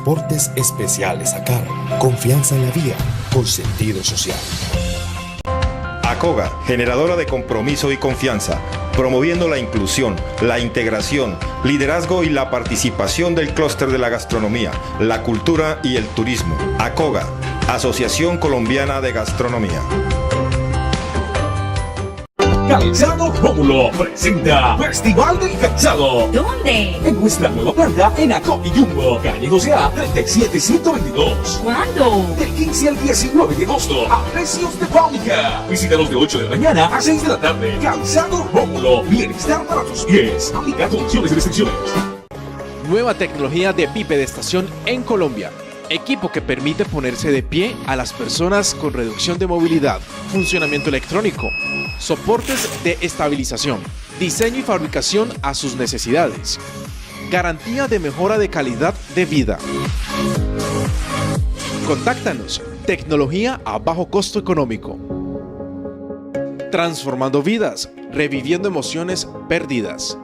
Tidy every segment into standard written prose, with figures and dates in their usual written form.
Transportes Especiales ACAR. Confianza en la vía con sentido social. ACOGA, generadora de compromiso y confianza, promoviendo la inclusión, la integración, liderazgo y la participación del clúster de la gastronomía, la cultura y el turismo. ACOGA, Asociación Colombiana de Gastronomía. Calzado Rómulo presenta Festival del Calzado. ¿Dónde? En nuestra nueva planta en Acopi Jumbo, calle 12A, 37122. ¿Cuándo? Del 15 al 19 de agosto, a precios de fábrica. Visítanos de 8 de la mañana a 6 de la tarde. Calzado Rómulo, bienestar para tus pies. Aplica condiciones y restricciones. Nueva tecnología de pipe de estación en Colombia. Equipo que permite ponerse de pie a las personas con reducción de movilidad, funcionamiento electrónico, soportes de estabilización, diseño y fabricación a sus necesidades, garantía de mejora de calidad de vida. Contáctanos, tecnología a bajo costo económico. Transformando vidas, reviviendo emociones perdidas.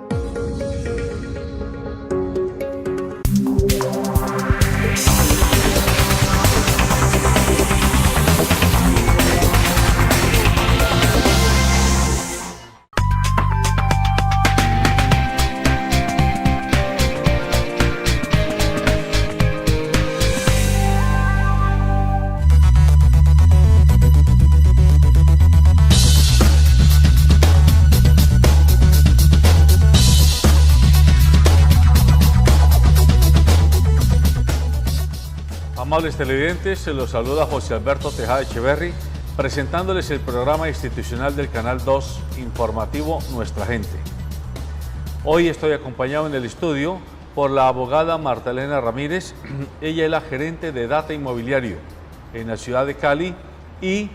Amables televidentes, se los saluda José Alberto Tejada Echeverry, presentándoles el programa institucional del Canal 2 informativo Nuestra Gente. Hoy estoy acompañado en el estudio por la abogada Marta Elena Ramírez. Ella es la gerente de Data Inmobiliario en la ciudad de Cali y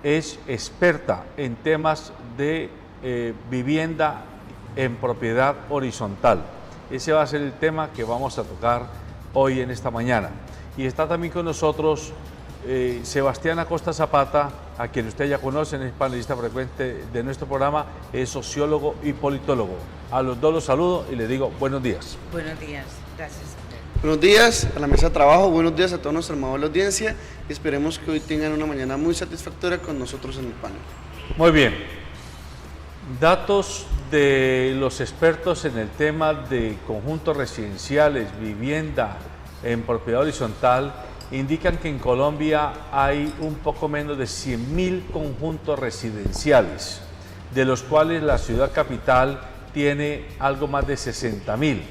es experta en temas de vivienda en propiedad horizontal. Ese va a ser el tema que vamos a tocar hoy en esta mañana. Y está también con nosotros Sebastián Acosta Zapata, a quien usted ya conoce, es panelista frecuente de nuestro programa, es sociólogo y politólogo. A los dos los saludo y les digo buenos días. Buenos días, gracias. Buenos días a la mesa de trabajo, buenos días a todos nuestra amable audiencia y esperemos que hoy tengan una mañana muy satisfactoria con nosotros en el panel. Muy bien. Datos de los expertos en el tema de conjuntos residenciales, vivienda en propiedad horizontal, indican que en Colombia hay un poco menos de 100.000 conjuntos residenciales, de los cuales la ciudad capital tiene algo más de 60.000.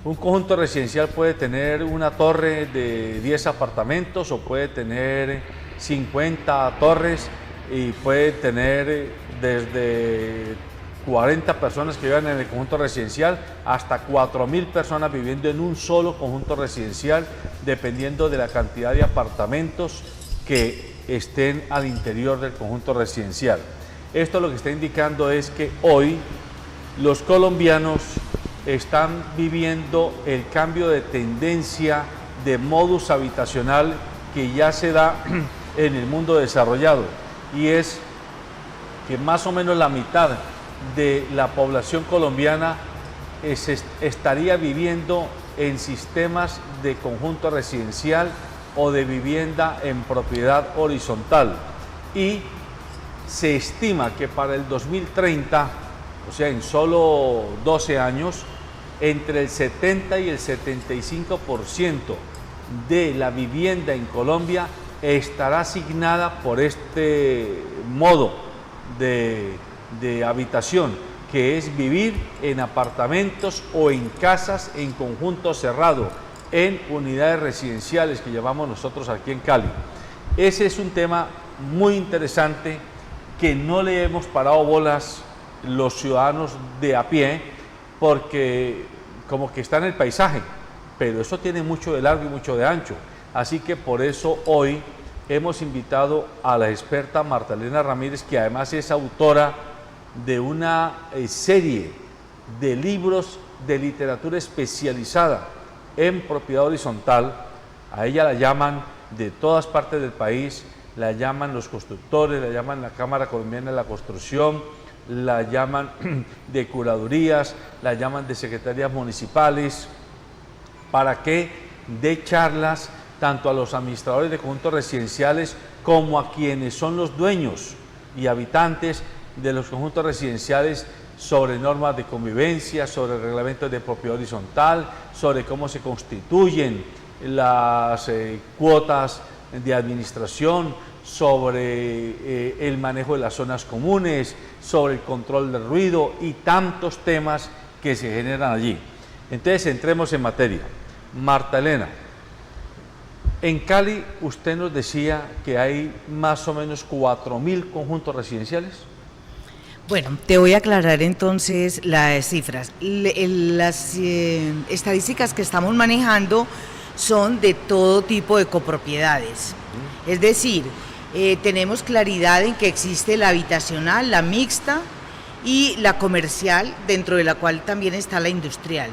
Un conjunto residencial puede tener una torre de 10 apartamentos o puede tener 50 torres y puede tener desde 40 personas que viven en el conjunto residencial hasta 4.000 personas viviendo en un solo conjunto residencial, dependiendo de la cantidad de apartamentos que estén al interior del conjunto residencial. Esto lo que está indicando es que hoy los colombianos están viviendo el cambio de tendencia de modus habitacional que ya se da en el mundo desarrollado, y es que más o menos la mitad de la población colombiana estaría viviendo en sistemas de conjunto residencial o de vivienda en propiedad horizontal, y se estima que para el 2030, o sea en solo 12 años, entre el 70 y el 75% de la vivienda en Colombia estará asignada por este modo de habitación, que es vivir en apartamentos o en casas en conjunto cerrado, en unidades residenciales que llamamos nosotros aquí en Cali. Ese es un tema muy interesante que no le hemos parado bolas los ciudadanos de a pie, porque como que está en el paisaje, pero eso tiene mucho de largo y mucho de ancho. Así que por eso hoy hemos invitado a la experta Marta Elena Ramírez, que además es autora de una serie de libros de literatura especializada en propiedad horizontal. A ella la llaman de todas partes del país, la llaman los constructores, la llaman la Cámara Colombiana de la Construcción, la llaman de curadurías, la llaman de secretarías municipales, para que dé charlas tanto a los administradores de conjuntos residenciales como a quienes son los dueños y habitantes de los conjuntos residenciales sobre normas de convivencia, sobre reglamentos de propiedad horizontal, sobre cómo se constituyen las cuotas de administración, sobre el manejo de las zonas comunes, sobre el control del ruido y tantos temas que se generan allí. Entonces entremos en materia. Marta Elena, en Cali usted nos decía que hay más o menos 4.000 conjuntos residenciales. Bueno, te voy a aclarar entonces las cifras. Las estadísticas que estamos manejando son de todo tipo de copropiedades. Es decir, tenemos claridad en que existe la habitacional, la mixta y la comercial, dentro de la cual también está la industrial.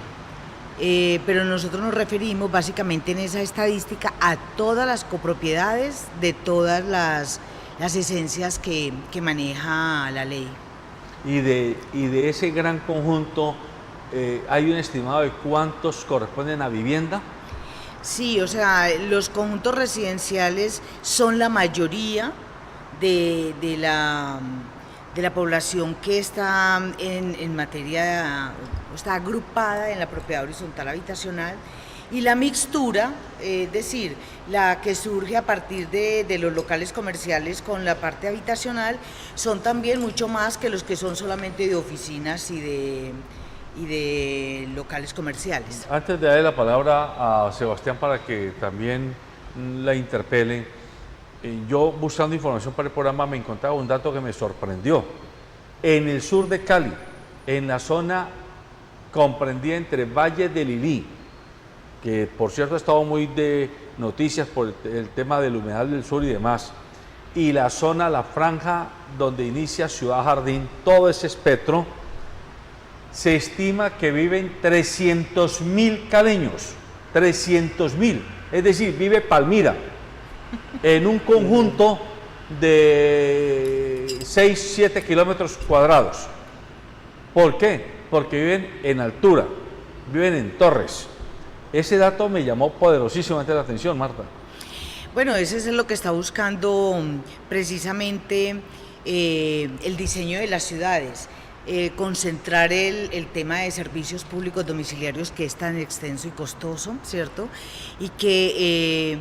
Pero nosotros nos referimos básicamente en esa estadística a todas las copropiedades de todas las esencias que maneja la ley. Y de ese gran conjunto, ¿hay un estimado de cuántos corresponden a vivienda? Sí, o sea, los conjuntos residenciales son la mayoría de la población que está en materia, está agrupada en la propiedad horizontal habitacional, y la mixtura, es decir, la que surge a partir de los locales comerciales con la parte habitacional, son también mucho más que los que son solamente de oficinas y de locales comerciales. Antes de darle la palabra a Sebastián para que también la interpele, yo buscando información para el programa me encontraba un dato que me sorprendió. En el sur de Cali, en la zona comprendida entre Valle del Lilí, que por cierto ha estado muy de noticias por el tema del humedal del sur y demás, y la zona, la franja donde inicia Ciudad Jardín, todo ese espectro, se estima que viven 300.000 caleños, 300.000, es decir, vive Palmira, en un conjunto de 6-7 kilómetros cuadrados. ¿Por qué? Porque viven en altura, viven en torres. Ese dato me llamó poderosísimamente la atención, Marta. Bueno, ese es lo que está buscando precisamente el diseño de las ciudades. Concentrar el tema de servicios públicos domiciliarios, que es tan extenso y costoso, ¿cierto? Y que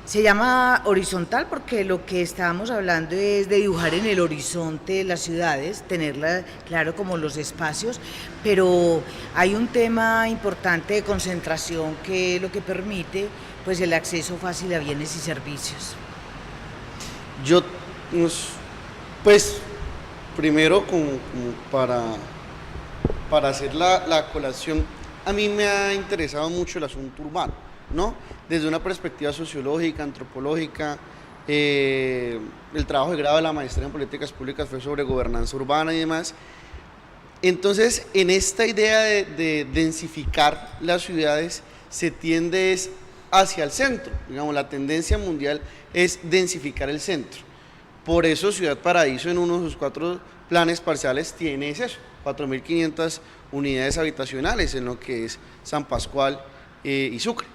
se llama horizontal porque lo que estábamos hablando es de dibujar en el horizonte de las ciudades, tenerla claro como los espacios, pero hay un tema importante de concentración que es lo que permite pues el acceso fácil a bienes y servicios. Yo, pues, primero como para hacer la colación, a mí me ha interesado mucho el asunto urbano, ¿no? Desde una perspectiva sociológica, antropológica, el trabajo de grado de la maestría en políticas públicas fue sobre gobernanza urbana y demás. Entonces, en esta idea de densificar las ciudades, se tiende hacia el centro, digamos, la tendencia mundial es densificar el centro. Por eso Ciudad Paraíso en uno de sus 4 planes parciales tiene eso, 4.500 unidades habitacionales en lo que es San Pascual y Sucre.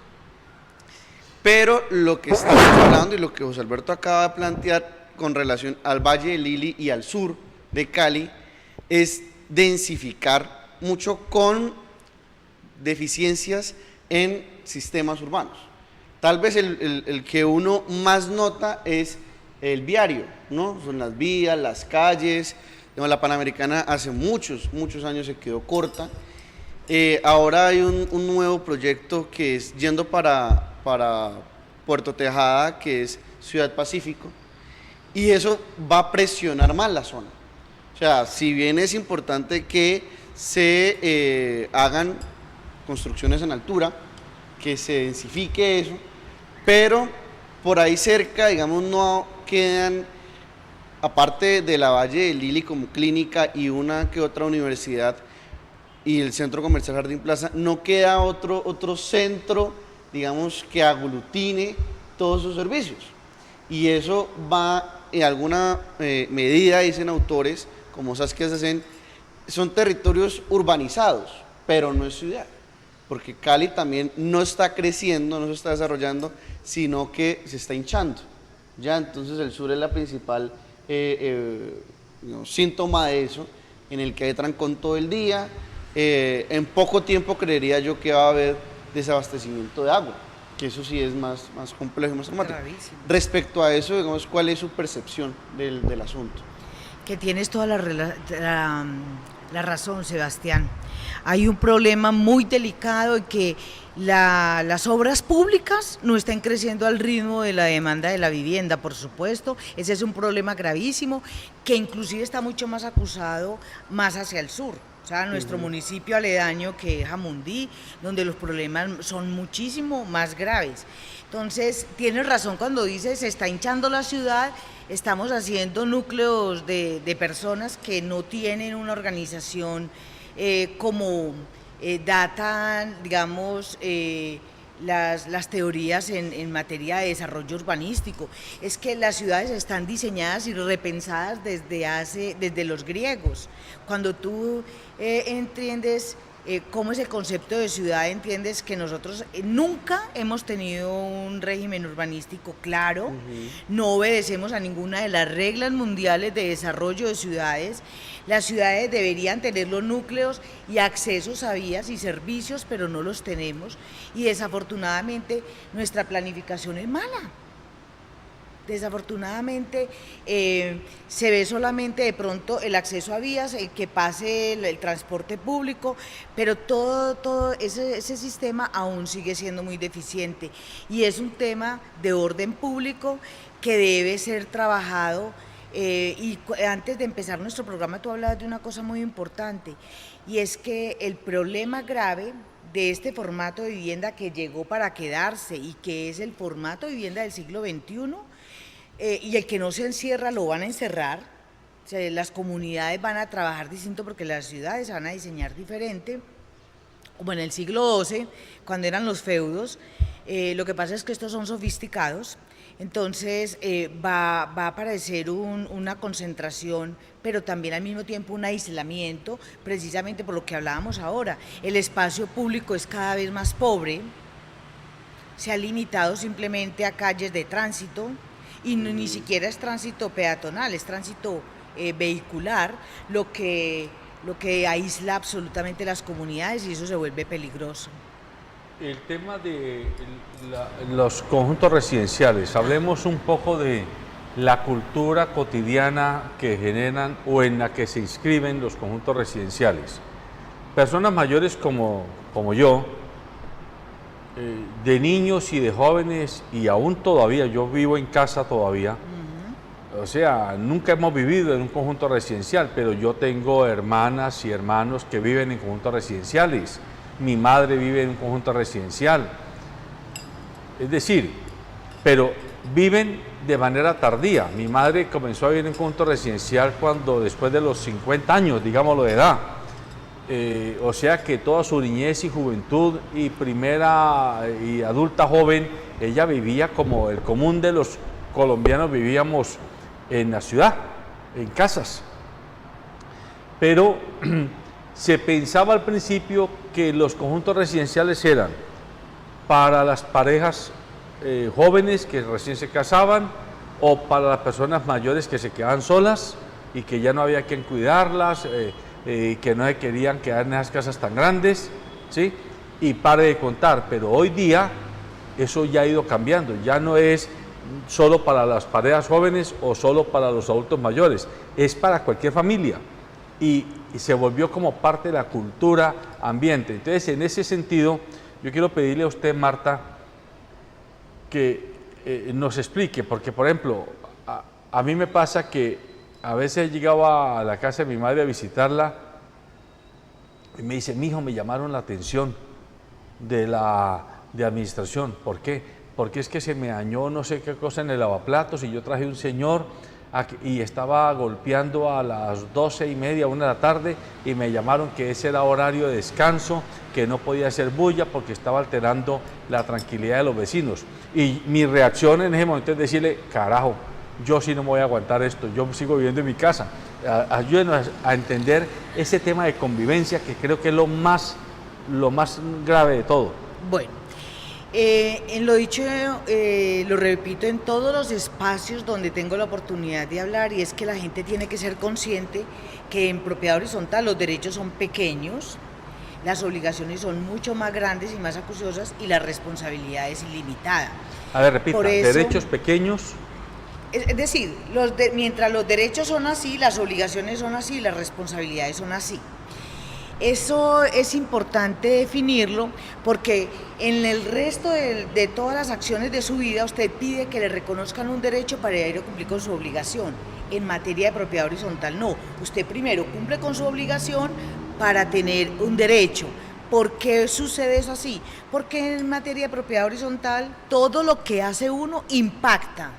Pero lo que estamos hablando y lo que José Alberto acaba de plantear con relación al Valle del Lili y al sur de Cali es densificar mucho con deficiencias en sistemas urbanos. Tal vez el que uno más nota es el viario, ¿no? Son las vías, las calles. La Panamericana hace muchos años se quedó corta. Ahora hay un nuevo proyecto que es yendo para Puerto Tejada, que es Ciudad Pacífico, y eso va a presionar más la zona. O sea, si bien es importante que se hagan construcciones en altura, que se densifique eso, pero por ahí cerca, digamos, no quedan, aparte de la Valle del Lili como clínica y una que otra universidad y el Centro Comercial Jardín Plaza, no queda otro centro, digamos, que aglutine todos sus servicios. Y eso va, en alguna medida, dicen autores, como Saskia Sacen, son territorios urbanizados, pero no es ciudad, porque Cali también no está creciendo, no se está desarrollando, sino que se está hinchando. Ya, entonces el sur es la principal síntoma de eso, en el que hay trancón todo el día. En poco tiempo creería yo que va a haber desabastecimiento de agua, que eso sí es más complejo y más dramático. Gravísimo. Respecto a eso, digamos, ¿cuál es su percepción del asunto? Que tienes toda la razón, Sebastián. Hay un problema muy delicado en que las obras públicas no están creciendo al ritmo de la demanda de la vivienda, por supuesto. Ese es un problema gravísimo que inclusive está mucho más acusado más hacia el sur. O sea, nuestro municipio aledaño, que es Jamundí, donde los problemas son muchísimo más graves. Entonces, tienes razón cuando dices, se está hinchando la ciudad, estamos haciendo núcleos de personas que no tienen una organización como datan, digamos, las teorías en materia de desarrollo urbanístico. Es que las ciudades están diseñadas y repensadas desde los griegos. Cuando tú entiendes cómo es el concepto de ciudad, entiendes que nosotros nunca hemos tenido un régimen urbanístico claro, no obedecemos a ninguna de las reglas mundiales de desarrollo de ciudades. Las ciudades deberían tener los núcleos y accesos a vías y servicios, pero no los tenemos, y desafortunadamente nuestra planificación es mala. Desafortunadamente se ve solamente de pronto el acceso a vías, que pase el transporte público, pero todo ese sistema aún sigue siendo muy deficiente, y es un tema de orden público que debe ser trabajado. Y antes de empezar nuestro programa tú hablabas de una cosa muy importante, y es que el problema grave de este formato de vivienda que llegó para quedarse y que es el formato de vivienda del siglo XXI, y el que no se encierra lo van a encerrar. O sea, las comunidades van a trabajar distinto porque las ciudades se van a diseñar diferente, como en el siglo XII, cuando eran los feudos. Lo que pasa es que estos son sofisticados, entonces va a aparecer una concentración, pero también al mismo tiempo un aislamiento, precisamente por lo que hablábamos ahora. El espacio público es cada vez más pobre, se ha limitado simplemente a calles de tránsito, y ni siquiera es tránsito peatonal, es tránsito vehicular, lo que aísla absolutamente las comunidades, y eso se vuelve peligroso. El tema de los conjuntos residenciales, hablemos un poco de la cultura cotidiana que generan o en la que se inscriben los conjuntos residenciales. Personas mayores como yo, de niños y de jóvenes, y aún todavía, yo vivo en casa todavía, o sea, nunca hemos vivido en un conjunto residencial, pero yo tengo hermanas y hermanos que viven en conjuntos residenciales. Mi madre vive en un conjunto residencial. Es decir, pero viven de manera tardía. Mi madre comenzó a vivir en un conjunto residencial cuando después de los 50 años, digámoslo, de edad. O sea que toda su niñez y juventud y primera y adulta joven, ella vivía como el común de los colombianos vivíamos en la ciudad, en casas. Pero se pensaba al principio que los conjuntos residenciales eran para las parejas jóvenes que recién se casaban, o para las personas mayores que se quedaban solas y que ya no había quien cuidarlas, que no se querían quedar en esas casas tan grandes, ¿sí? Y pare de contar, pero hoy día eso ya ha ido cambiando, ya no es solo para las parejas jóvenes o solo para los adultos mayores, es para cualquier familia, y se volvió como parte de la cultura ambiente. Entonces, en ese sentido, yo quiero pedirle a usted, Marta, que nos explique, porque, por ejemplo, a mí me pasa que a veces llegaba a la casa de mi madre a visitarla y me dice: mijo, me llamaron la atención de administración. ¿Por qué? Porque es que se me dañó no sé qué cosa en el lavaplatos, y yo traje un señor y estaba golpeando a las 12:30, 1 de la tarde, y me llamaron que ese era horario de descanso, que no podía hacer bulla porque estaba alterando la tranquilidad de los vecinos. Y mi reacción en ese momento es decirle: carajo, yo sí no me voy a aguantar esto, yo sigo viviendo en mi casa. Ayúdenos a entender ese tema de convivencia, que creo que es lo más lo más grave de todo. Bueno, en lo dicho, lo repito en todos los espacios donde tengo la oportunidad de hablar, y es que la gente tiene que ser consciente que en propiedad horizontal los derechos son pequeños, las obligaciones son mucho más grandes y más acuciosas, y la responsabilidad es ilimitada. A ver, repita, Por eso, derechos pequeños. Es decir, mientras los derechos son así, las obligaciones son así, las responsabilidades son así. Eso es importante definirlo, porque en el resto de todas las acciones de su vida usted pide que le reconozcan un derecho para ir a cumplir con su obligación. En materia de propiedad horizontal no, usted primero cumple con su obligación para tener un derecho. ¿Por qué sucede eso así? Porque en materia de propiedad horizontal todo lo que hace uno impacta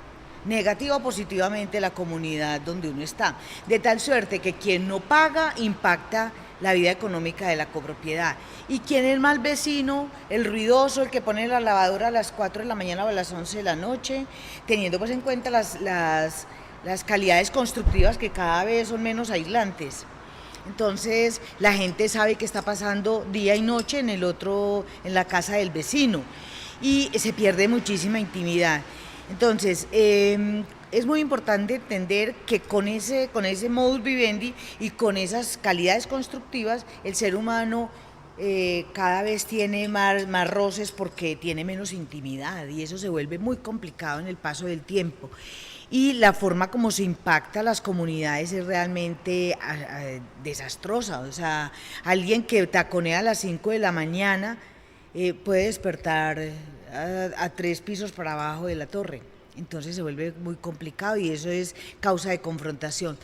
negativa o positivamente la comunidad donde uno está, de tal suerte que quien no paga impacta la vida económica de la copropiedad, y quien es mal vecino, el ruidoso, el que pone la lavadora a las 4 de la mañana o a las 11 de la noche, teniendo pues en cuenta las calidades constructivas que cada vez son menos aislantes. Entonces la gente sabe qué está pasando día y noche en la casa del vecino, y se pierde muchísima intimidad. Entonces, es muy importante entender que con ese modus vivendi y con esas calidades constructivas, el ser humano cada vez tiene más roces porque tiene menos intimidad, y eso se vuelve muy complicado en el paso del tiempo. Y la forma como se impacta a las comunidades es realmente desastrosa. O sea, alguien que taconea a las 5 de la mañana puede despertar a 3 pisos para abajo de la torre. Entonces se vuelve muy complicado, y eso es causa de confrontación.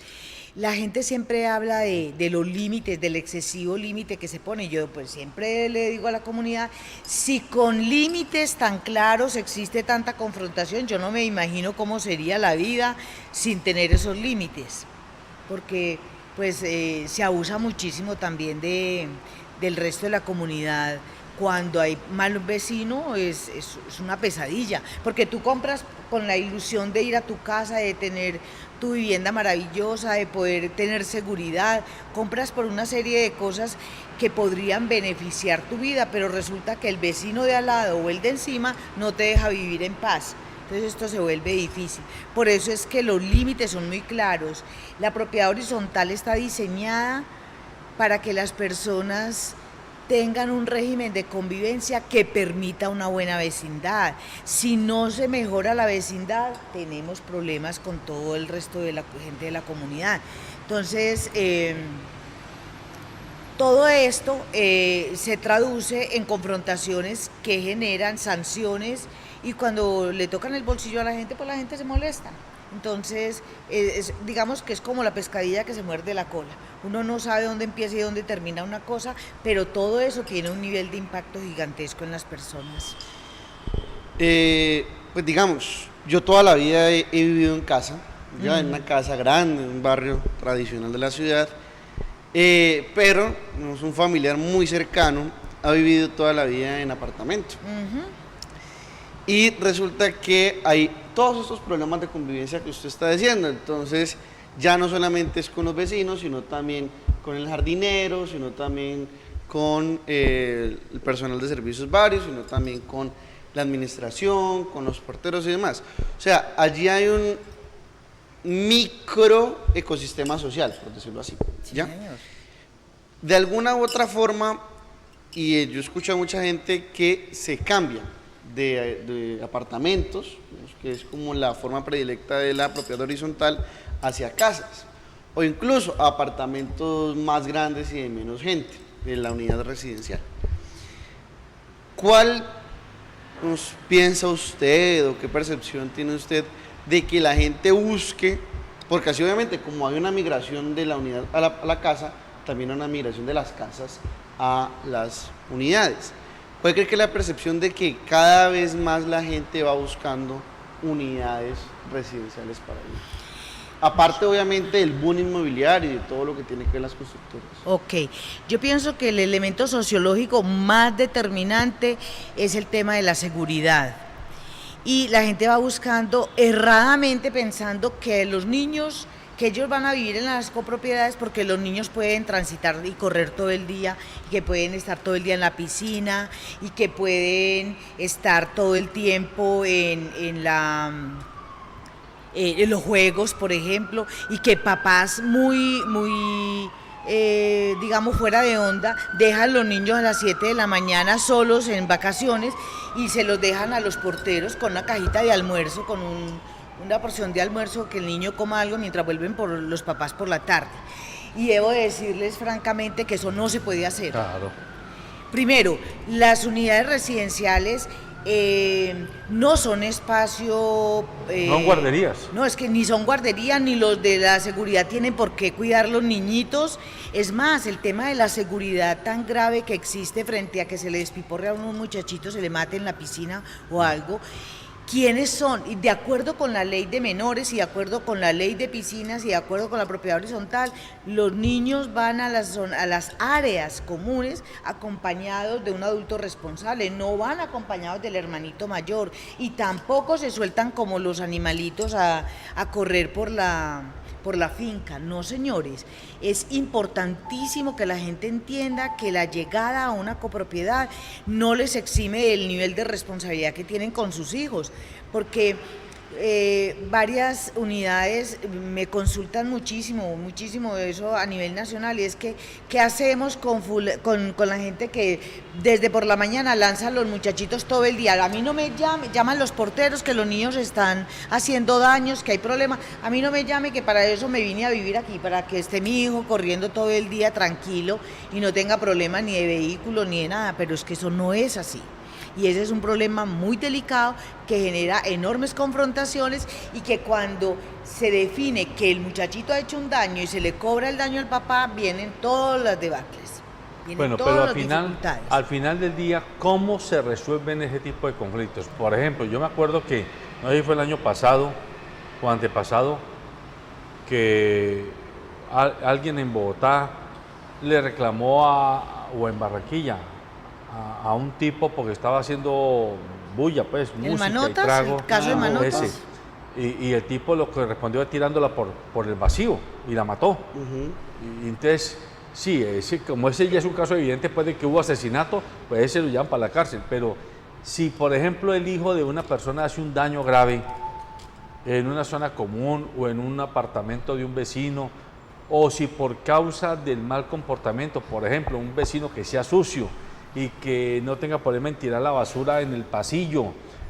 La gente siempre habla de los límites, del excesivo límite que se pone. Yo pues siempre le digo a la comunidad, si con límites tan claros existe tanta confrontación, yo no me imagino cómo sería la vida sin tener esos límites, porque pues se abusa muchísimo también del resto de la comunidad. Cuando hay mal vecino es una pesadilla, porque tú compras con la ilusión de ir a tu casa, de tener tu vivienda maravillosa, de poder tener seguridad, compras por una serie de cosas que podrían beneficiar tu vida, pero resulta que el vecino de al lado o el de encima no te deja vivir en paz. Entonces esto se vuelve difícil. Por eso es que los límites son muy claros. La propiedad horizontal está diseñada para que las personas tengan un régimen de convivencia que permita una buena vecindad. Si no se mejora la vecindad, tenemos problemas con todo el resto de la gente de la comunidad. Entonces, todo esto se traduce en confrontaciones que generan sanciones, y cuando le tocan el bolsillo a la gente, pues la gente se molesta. Entonces, digamos que es como la pescadilla que se muerde la cola. Uno no sabe dónde empieza y dónde termina una cosa, pero todo eso tiene un nivel de impacto gigantesco en las personas. Pues digamos, yo toda la vida he vivido en casa, ya en una casa grande, en un barrio tradicional de la ciudad, pero un familiar muy cercano ha vivido toda la vida en apartamento. Y resulta que hay todos estos problemas de convivencia que usted está diciendo. Entonces ya no solamente es con los vecinos, sino también con el jardinero, sino también con el personal de servicios varios, sino también con la administración, con los porteros y demás. O sea, allí hay un micro ecosistema social, por decirlo así, ¿ya? De alguna u otra forma, y yo escucho a mucha gente que se cambia de apartamentos, que es como la forma predilecta de la propiedad horizontal, hacia casas, o incluso apartamentos más grandes y de menos gente, de la unidad residencial. ¿Cuál piensa usted, o qué percepción tiene usted de que la gente busque, porque así obviamente como hay una migración de la unidad a la casa, también hay una migración de las casas a las unidades? ¿Puede creer que la percepción de que cada vez más la gente va buscando unidades residenciales para vivir? Aparte, obviamente, del boom inmobiliario y de todo lo que tiene que ver las constructoras. Ok, yo pienso que el elemento sociológico más determinante es el tema de la seguridad. Y la gente va buscando erradamente, pensando que los niños que ellos van a vivir en las copropiedades porque los niños pueden transitar y correr todo el día, que pueden estar todo el día en la piscina y que pueden estar todo el tiempo en los juegos, por ejemplo, y que papás muy digamos fuera de onda, dejan los niños a las 7 de la mañana solos en vacaciones y se los dejan a los porteros con una cajita de almuerzo, con una porción de almuerzo, que el niño coma algo mientras vuelven por los papás por la tarde. Y debo decirles francamente que eso no se puede hacer. Claro. Primero, las unidades residenciales no son espacio... no son guarderías. No, es que ni son guarderías, ni los de la seguridad tienen por qué cuidar los niñitos. Es más, el tema de la seguridad tan grave que existe frente a que se le despiporre a unos muchachitos, se le mate en la piscina o algo. ¿Quiénes son? Y de acuerdo con la ley de menores y de acuerdo con la ley de piscinas y de acuerdo con la propiedad horizontal, los niños van a las áreas comunes acompañados de un adulto responsable, no van acompañados del hermanito mayor y tampoco se sueltan como los animalitos a correr por la finca. No, señores, es importantísimo que la gente entienda que la llegada a una copropiedad no les exime del nivel de responsabilidad que tienen con sus hijos, porque varias unidades me consultan muchísimo de eso a nivel nacional, y es que ¿qué hacemos con la gente que desde por la mañana lanza a los muchachitos todo el día? A mí no me llaman los porteros que los niños están haciendo daños, que hay problemas, a mí no me llame, que para eso me vine a vivir aquí, para que esté mi hijo corriendo todo el día tranquilo y no tenga problemas ni de vehículo ni de nada, pero es que eso no es así. Y ese es un problema muy delicado que genera enormes confrontaciones y que cuando se define que el muchachito ha hecho un daño y se le cobra el daño al papá, vienen todas las debacles. Bueno, pero al final del día, ¿cómo se resuelven ese tipo de conflictos? Por ejemplo, yo me acuerdo que, no sé si fue el año pasado o antepasado, que alguien en Bogotá le reclamó o en Barranquilla, a un tipo porque estaba haciendo bulla, pues, música Manotas, y trago. el caso de Manotas. Y el tipo lo que respondió es tirándola por el vacío y la mató. Y entonces, sí, como ese ya es un caso evidente, pues, de que hubo asesinato, pues ese lo llevan para la cárcel. Pero si, por ejemplo, el hijo de una persona hace un daño grave en una zona común o en un apartamento de un vecino, o si por causa del mal comportamiento, por ejemplo, un vecino que sea sucio y que no tenga problema en tirar la basura en el pasillo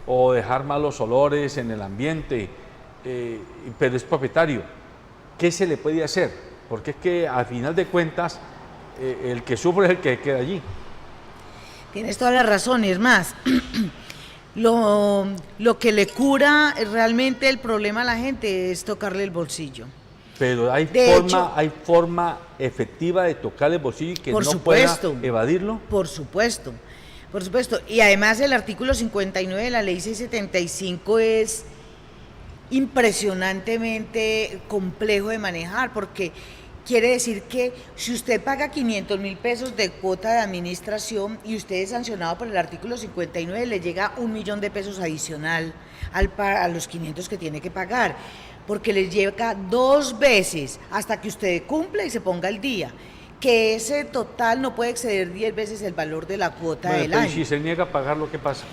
o dejar malos olores en el ambiente, pero es propietario, ¿qué se le puede hacer? Porque es que al final de cuentas el que sufre es el que queda allí. Tienes toda la razón, es más, lo que le cura realmente el problema a la gente es tocarle el bolsillo. Pero hay forma efectiva de tocar el bolsillo y que no pueda evadirlo. Por supuesto. Y además el artículo 59 de la ley 675 es impresionantemente complejo de manejar, porque quiere decir que si usted paga 500.000 pesos de cuota de administración y usted es sancionado por el artículo 59, le llega 1 millón de pesos adicional a los 500 que tiene que pagar, porque les llega 2 veces hasta que usted cumpla y se ponga al día, que ese total no puede exceder 10 veces el valor de la cuota del año. ¿Y si se niega a pagarlo, qué pasa?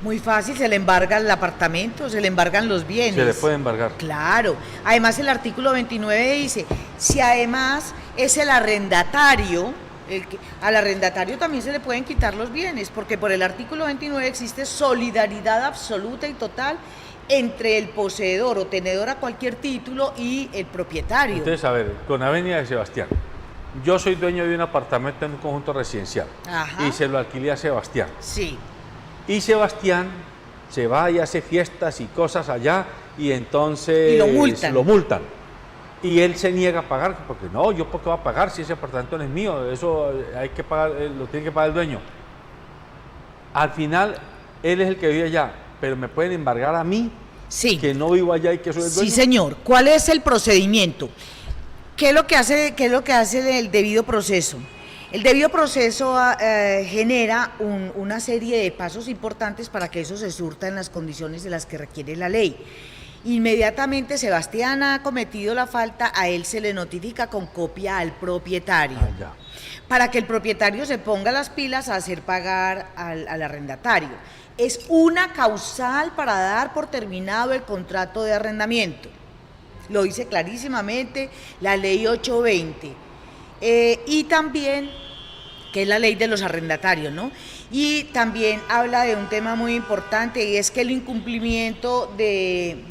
Muy fácil, se le embarga el apartamento, se le embargan los bienes. Se le puede embargar. Claro. Además, el artículo 29 dice, si además es el arrendatario, al arrendatario también se le pueden quitar los bienes, porque por el artículo 29 existe solidaridad absoluta y total entre el poseedor o tenedor a cualquier título y el propietario. Entonces, a ver, con Avenida de Sebastián, yo soy dueño de un apartamento en un conjunto residencial. Ajá. Y se lo alquilé a Sebastián. Sí. Y Sebastián se va y hace fiestas y cosas allá y entonces lo multan. Y él se niega a pagar, porque no, ¿yo por qué voy a pagar si ese apartamento no es mío? Eso hay que pagar, lo tiene que pagar el dueño. Al final, él es el que vive allá, pero me pueden embargar a mí, sí, que no vivo allá y que soy el dueño. Sí, señor. ¿Cuál es el procedimiento? ¿Qué es lo que hace el debido proceso? El debido proceso genera una serie de pasos importantes para que eso se surta en las condiciones de las que requiere la ley. Inmediatamente Sebastián ha cometido la falta, a él se le notifica con copia al propietario, Ya. para que el propietario se ponga las pilas a hacer pagar al arrendatario. Es una causal para dar por terminado el contrato de arrendamiento. Lo dice clarísimamente la ley 820. Y también, que es la ley de los arrendatarios, ¿no? Y también habla de un tema muy importante, y es que el incumplimiento del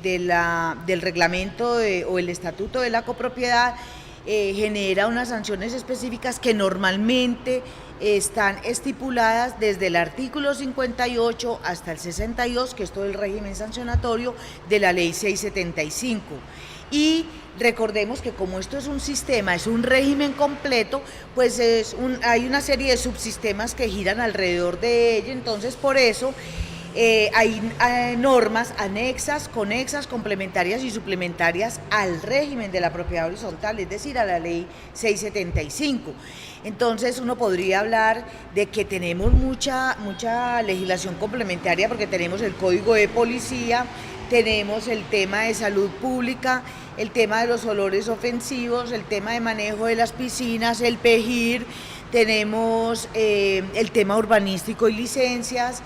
reglamento o el estatuto de la copropiedad genera unas sanciones específicas que normalmente están estipuladas desde el artículo 58 hasta el 62, que es todo el régimen sancionatorio de la ley 675. Y recordemos que como esto es un sistema, es un régimen completo, pues hay una serie de subsistemas que giran alrededor de ello, entonces por eso hay normas anexas, conexas, complementarias y suplementarias al régimen de la propiedad horizontal, es decir, a la ley 675. Entonces uno podría hablar de que tenemos mucha legislación complementaria, porque tenemos el Código de Policía, tenemos el tema de salud pública, el tema de los olores ofensivos, el tema de manejo de las piscinas, el PEGIR, tenemos el tema urbanístico y licencias,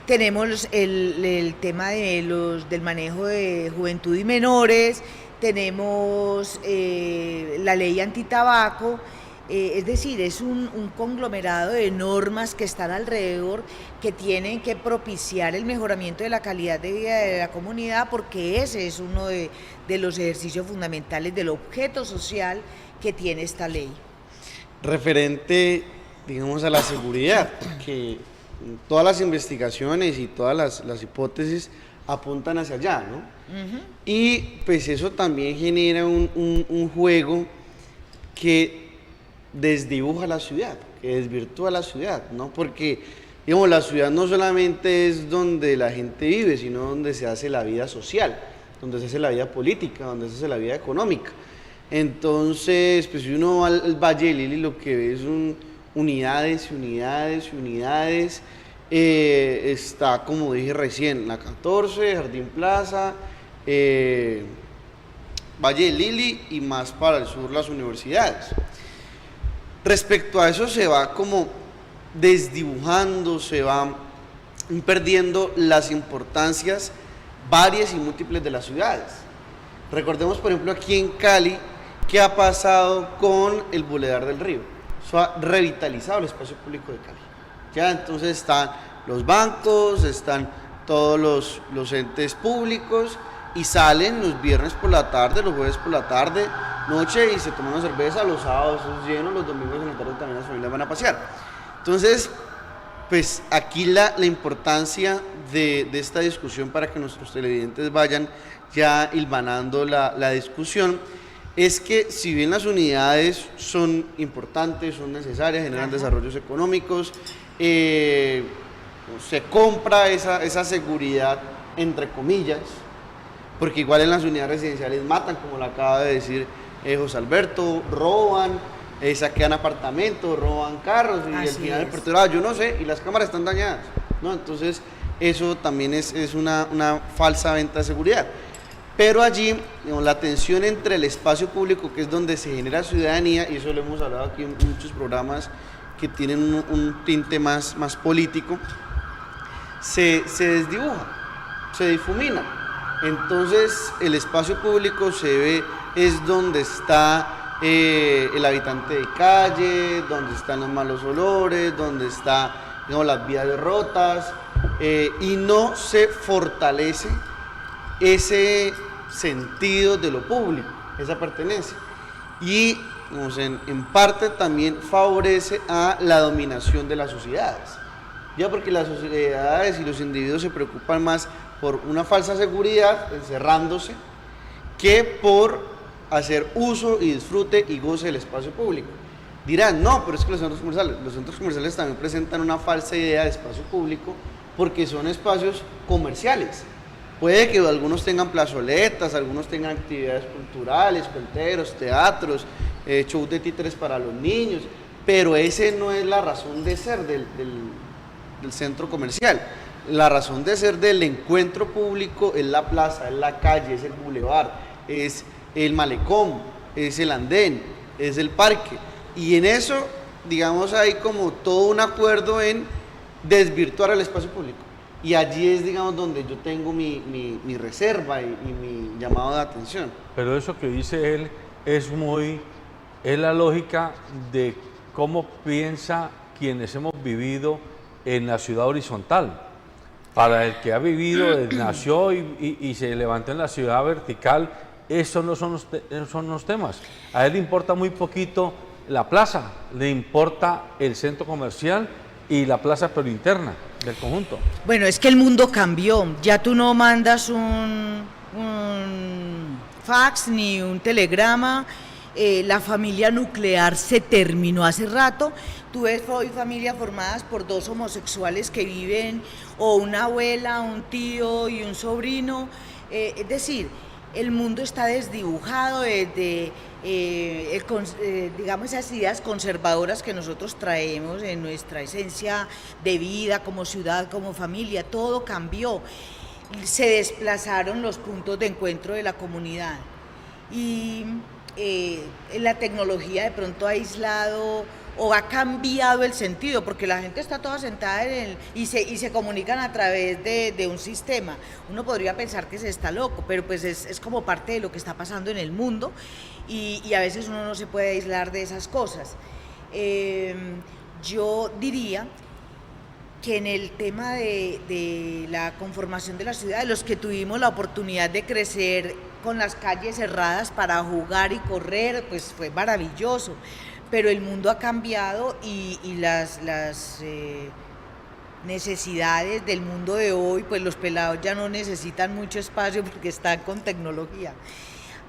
tenemos el tema del manejo de juventud y menores, tenemos la ley antitabaco. Es decir, es un conglomerado de normas que están alrededor, que tienen que propiciar el mejoramiento de la calidad de vida de la comunidad, porque ese es uno de los ejercicios fundamentales del objeto social que tiene esta ley. Referente, digamos, a la seguridad, que todas las investigaciones y todas las hipótesis apuntan hacia allá, ¿no? Y pues eso también genera un juego que desdibuja la ciudad, que desvirtúa la ciudad, ¿no? Porque, digamos, la ciudad no solamente es donde la gente vive, sino donde se hace la vida social, donde se hace la vida política, donde se hace la vida económica. Entonces, pues si uno va al Valle de Lili, lo que ve es unidades y unidades y unidades. Está, como dije recién, la 14, Jardín Plaza, Valle de Lili y más para el sur las universidades. Respecto a eso se va como desdibujando, se va perdiendo las importancias varias y múltiples de las ciudades. Recordemos, por ejemplo, aquí en Cali, ¿qué ha pasado con el Boulevard del Río? Eso ha revitalizado el espacio público de Cali. Ya, entonces están los bancos, están todos los entes públicos y salen los viernes por la tarde, los jueves por la tarde, noche, y se toman una cerveza, los sábados es lleno, los domingos en la tarde también las familias van a pasear. Entonces, pues aquí la importancia de esta discusión, para que nuestros televidentes vayan ya hilvanando la discusión, es que si bien las unidades son importantes, son necesarias, generan desarrollos económicos, se compra esa seguridad, entre comillas, porque igual en las unidades residenciales matan, como lo acaba de decir José Alberto, roban, saquean apartamentos, roban carros, y al final el portero, yo no sé, y las cámaras están dañadas, ¿no? Entonces eso también es una falsa venta de seguridad. Pero allí, digamos, la tensión entre el espacio público, que es donde se genera ciudadanía, y eso lo hemos hablado aquí en muchos programas que tienen un tinte más político, se desdibuja, se difumina. Entonces el espacio público se ve, es donde está el habitante de calle, donde están los malos olores, donde está, digamos, las vías rotas, y no se fortalece ese sentido de lo público, esa pertenencia. Y, digamos, en parte también favorece a la dominación de las sociedades, ya porque las sociedades y los individuos se preocupan más por una falsa seguridad, encerrándose, que por hacer uso y disfrute y goce del espacio público. Dirán, no, pero es que los centros comerciales también presentan una falsa idea de espacio público, porque son espacios comerciales. Puede que algunos tengan plazoletas, algunos tengan actividades culturales, cuenteros, teatros, shows de títeres para los niños, pero ese no es la razón de ser del centro comercial. La razón de ser del encuentro público es la plaza, es la calle, es el bulevar, es el malecón, es el andén, es el parque. Y en eso, digamos, hay como todo un acuerdo en desvirtuar el espacio público. Y allí es, digamos, donde yo tengo mi reserva y mi llamado de atención. Pero eso que dice él es la lógica de cómo piensa quienes hemos vivido en la ciudad horizontal. Para el que ha vivido, nació y se levantó en la ciudad vertical, esos no son los temas. A él le importa muy poquito la plaza, le importa el centro comercial y la plaza pero interna del conjunto. Bueno, es que el mundo cambió, ya tú no mandas un fax ni un telegrama, la familia nuclear se terminó hace rato. Tú ves hoy familias formadas por dos homosexuales que viven, o una abuela, un tío y un sobrino. Es decir, el mundo está desdibujado desde, digamos, esas ideas conservadoras que nosotros traemos en nuestra esencia de vida, como ciudad, como familia. Todo cambió. Se desplazaron los puntos de encuentro de la comunidad. Y la tecnología de pronto ha aislado o ha cambiado el sentido, porque la gente está toda sentada y se comunican a través de un sistema. Uno podría pensar que se está loco, pero pues es como parte de lo que está pasando en el mundo y a veces uno no se puede aislar de esas cosas. Yo diría que en el tema de la conformación de la ciudad, de los que tuvimos la oportunidad de crecer con las calles cerradas para jugar y correr, pues fue maravilloso. Pero el mundo ha cambiado y las necesidades del mundo de hoy, pues los pelados ya no necesitan mucho espacio porque están con tecnología.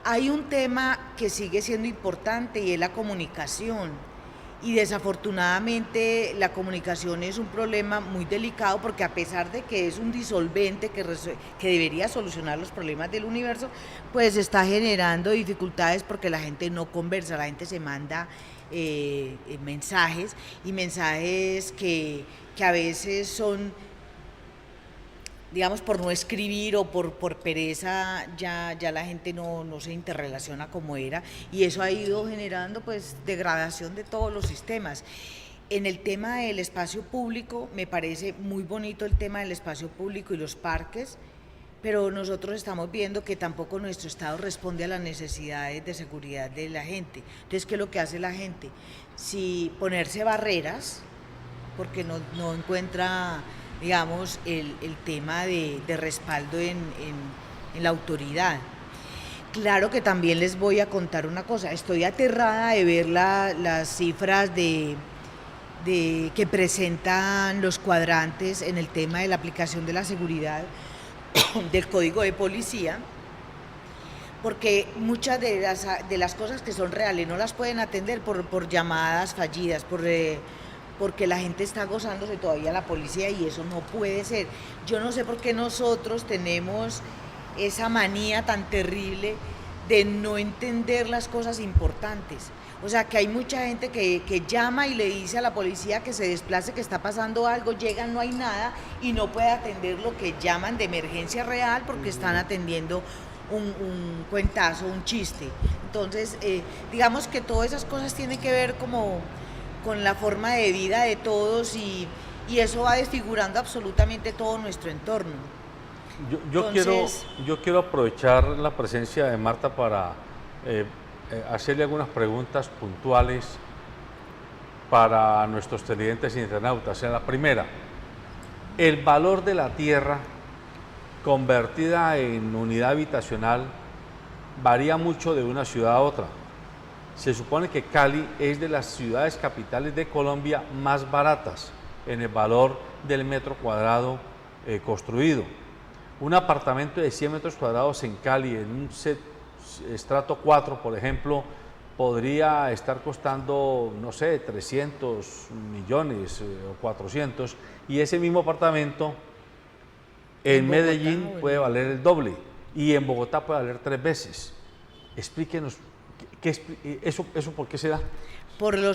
Hay un tema que sigue siendo importante y es la comunicación. Y desafortunadamente la comunicación es un problema muy delicado porque a pesar de que es un disolvente que debería solucionar los problemas del universo, pues está generando dificultades porque la gente no conversa, la gente se manda mensajes y mensajes que a veces son, digamos, por no escribir o por pereza, ya la gente no se interrelaciona como era, y eso ha ido generando pues degradación de todos los sistemas. En el tema del espacio público, me parece muy bonito el tema del espacio público y los parques, pero nosotros estamos viendo que tampoco nuestro Estado responde a las necesidades de seguridad de la gente. Entonces, ¿qué es lo que hace la gente? Si ponerse barreras, porque no encuentra, digamos, el tema de respaldo en la autoridad. Claro que también les voy a contar una cosa, estoy aterrada de ver las cifras que presentan los cuadrantes en el tema de la aplicación de la seguridad del Código de Policía, porque muchas de las cosas que son reales no las pueden atender por llamadas fallidas, porque la gente está gozándose todavía la policía y eso no puede ser. Yo no sé por qué nosotros tenemos esa manía tan terrible de no entender las cosas importantes. O sea, que hay mucha gente que llama y le dice a la policía que se desplace, que está pasando algo, llegan, no hay nada y no puede atender lo que llaman de emergencia real porque están atendiendo un cuentazo, un chiste. Entonces, digamos que todas esas cosas tienen que ver como con la forma de vida de todos y eso va desfigurando absolutamente todo nuestro entorno. Yo quiero aprovechar la presencia de Marta para hacerle algunas preguntas puntuales para nuestros televidentes e internautas. La primera, el valor de la tierra convertida en unidad habitacional varía mucho de una ciudad a otra. Se supone que Cali es de las ciudades capitales de Colombia más baratas en el valor del metro cuadrado construido. Un apartamento de 100 metros cuadrados en Cali, en un estrato 4, por ejemplo, podría estar costando, no sé, 300 millones o 400, y ese mismo apartamento en Medellín puede valer el doble y en Bogotá puede valer 3 veces. Explíquenos, ¿eso por qué se da? Por el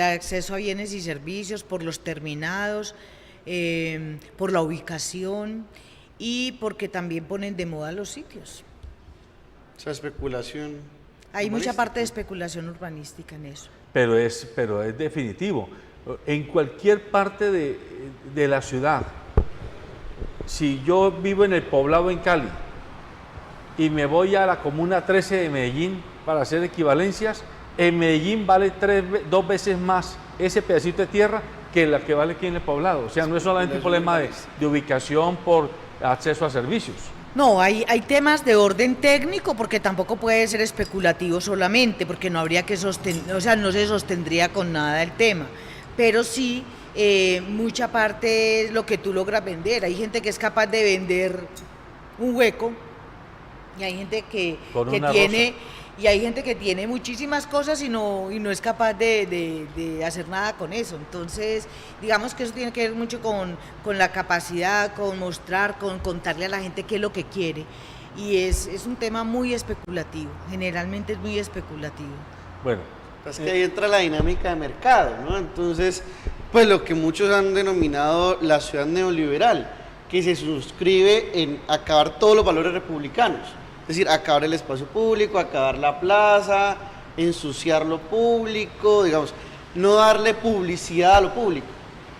acceso a bienes y servicios, por los terminados, por la ubicación y porque también ponen de moda los sitios. Esa especulación. Hay mucha urbanística. parte de especulación urbanística en eso. Pero es definitivo. En cualquier parte de la ciudad, si yo vivo en el Poblado en Cali y me voy a la Comuna 13 de Medellín para hacer equivalencias, en Medellín vale 2 veces más ese pedacito de tierra que la que vale aquí en el Poblado. O sea, no es solamente un problema de ubicación por acceso a servicios. No, hay temas de orden técnico porque tampoco puede ser especulativo solamente, porque no habría que sostener, o sea, no se sostendría con nada el tema, pero sí mucha parte es lo que tú logras vender. Hay gente que es capaz de vender un hueco y hay gente que tiene rosa. Y hay gente que tiene muchísimas cosas y no es capaz de hacer nada con eso. Entonces, digamos que eso tiene que ver mucho con la capacidad, con mostrar, con contarle a la gente qué es lo que quiere. Y es un tema muy especulativo, generalmente es muy especulativo. Bueno. Es que ahí entra la dinámica de mercado, ¿no? Entonces, pues lo que muchos han denominado la ciudad neoliberal, que se suscribe en acabar todos los valores republicanos. Es decir, acabar el espacio público, acabar la plaza, ensuciar lo público, digamos, no darle publicidad a lo público.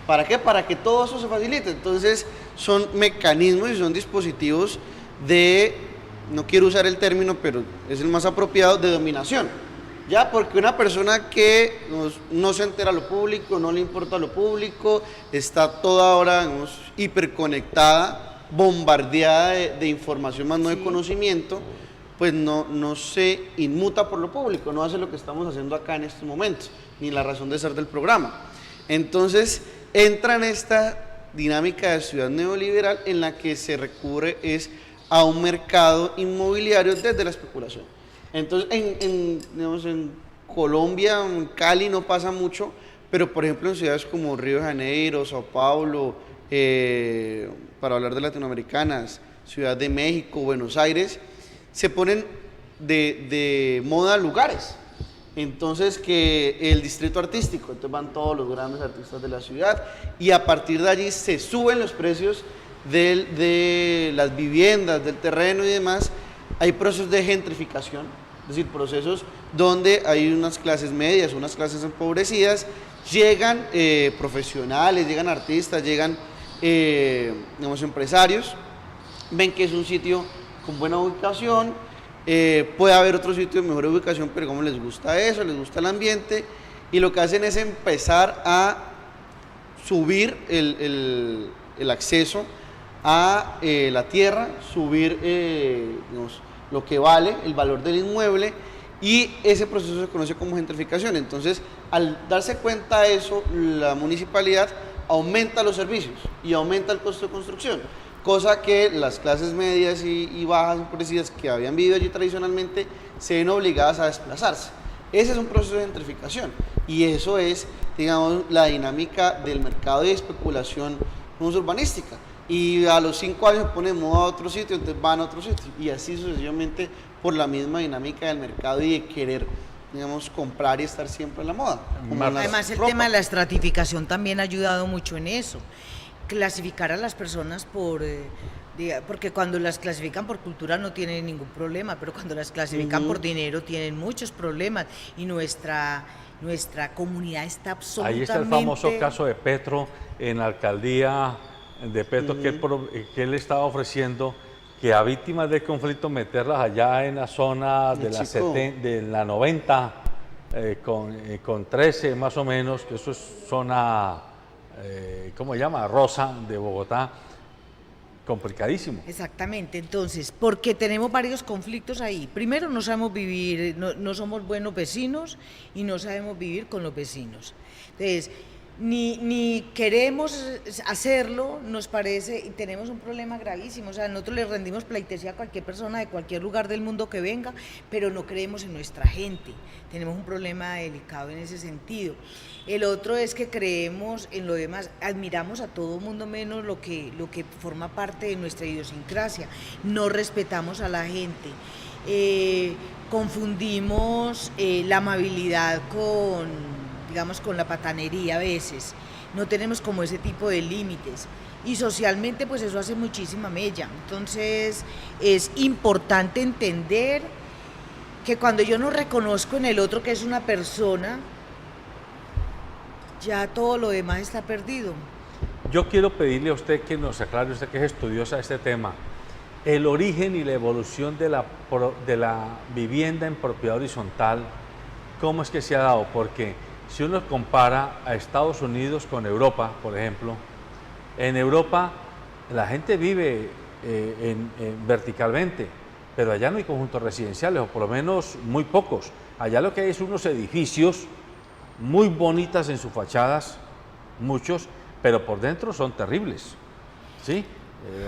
¿Para qué? Para que todo eso se facilite. Entonces, son mecanismos y son dispositivos de, no quiero usar el término, pero es el más apropiado, de dominación. Ya, porque una persona que no se entera a lo público, no le importa lo público, está toda hora, digamos, hiperconectada, bombardeada de información más no de conocimiento, pues no se inmuta por lo público, no hace lo que estamos haciendo acá en estos momentos, ni la razón de ser del programa. Entonces entra en esta dinámica de ciudad neoliberal en la que se recurre a un mercado inmobiliario desde la especulación. Entonces digamos, en Colombia, en Cali no pasa mucho, pero por ejemplo en ciudades como Río de Janeiro, Sao Paulo, para hablar de latinoamericanas, Ciudad de México, Buenos Aires, se ponen de moda lugares. Entonces que el distrito artístico, entonces van todos los grandes artistas de la ciudad y a partir de allí se suben los precios de las viviendas, del terreno y demás. Hay procesos de gentrificación, es decir, procesos donde hay unas clases medias, unas clases empobrecidas, llegan profesionales, llegan artistas, llegan digamos, empresarios, ven que es un sitio con buena ubicación, puede haber otro sitio de mejor ubicación, pero como les gusta eso, les gusta el ambiente, y lo que hacen es empezar a subir el acceso a la tierra, subir digamos, lo que vale, el valor del inmueble, y ese proceso se conoce como gentrificación. Entonces, al darse cuenta de eso, la municipalidad aumenta los servicios y aumenta el costo de construcción, cosa que las clases medias y bajas empobrecidas que habían vivido allí tradicionalmente se ven obligadas a desplazarse. Ese es un proceso de gentrificación y eso es, digamos, la dinámica del mercado de especulación urbanística. Y a los 5 años ponen moda a otro sitio, entonces van a otro sitio y así sucesivamente por la misma dinámica del mercado y de querer, digamos, comprar y estar siempre en la moda. Además, el tema de la estratificación también ha ayudado mucho en eso. Clasificar a las personas porque cuando las clasifican por cultura no tienen ningún problema, pero cuando las clasifican por dinero tienen muchos problemas y nuestra comunidad está absolutamente... Ahí está el famoso caso de Petro en la alcaldía de Petro, que él estaba ofreciendo que a víctimas del conflicto meterlas allá en la zona de la 90 con 13 más o menos, que eso es zona, ¿cómo se llama? Rosa de Bogotá, complicadísimo. Exactamente, entonces, porque tenemos varios conflictos ahí. Primero, no sabemos vivir, no somos buenos vecinos y no sabemos vivir con los vecinos. Entonces, ni queremos hacerlo, nos parece, y tenemos un problema gravísimo. O sea, nosotros le rendimos pleitesía a cualquier persona de cualquier lugar del mundo que venga, pero no creemos en nuestra gente. Tenemos un problema delicado en ese sentido. El otro es que creemos en lo demás, admiramos a todo el mundo menos lo que forma parte de nuestra idiosincrasia. No respetamos a la gente. Confundimos la amabilidad con la patanería a veces. no tenemos como ese tipo de límites. Y socialmente pues eso hace muchísima mella. Entonces es importante entender que cuando yo no reconozco en el otro que es una persona, ya todo lo demás está perdido. Yo quiero pedirle a usted que nos aclare, usted que es estudiosa de este tema, el origen y la evolución de la vivienda en propiedad horizontal, ¿cómo es que se ha dado? Porque si uno compara a Estados Unidos con Europa, por ejemplo, en Europa la gente vive verticalmente, pero allá no hay conjuntos residenciales, o por lo menos muy pocos. Allá lo que hay es unos edificios muy bonitas en sus fachadas, muchos, pero por dentro son terribles, ¿sí?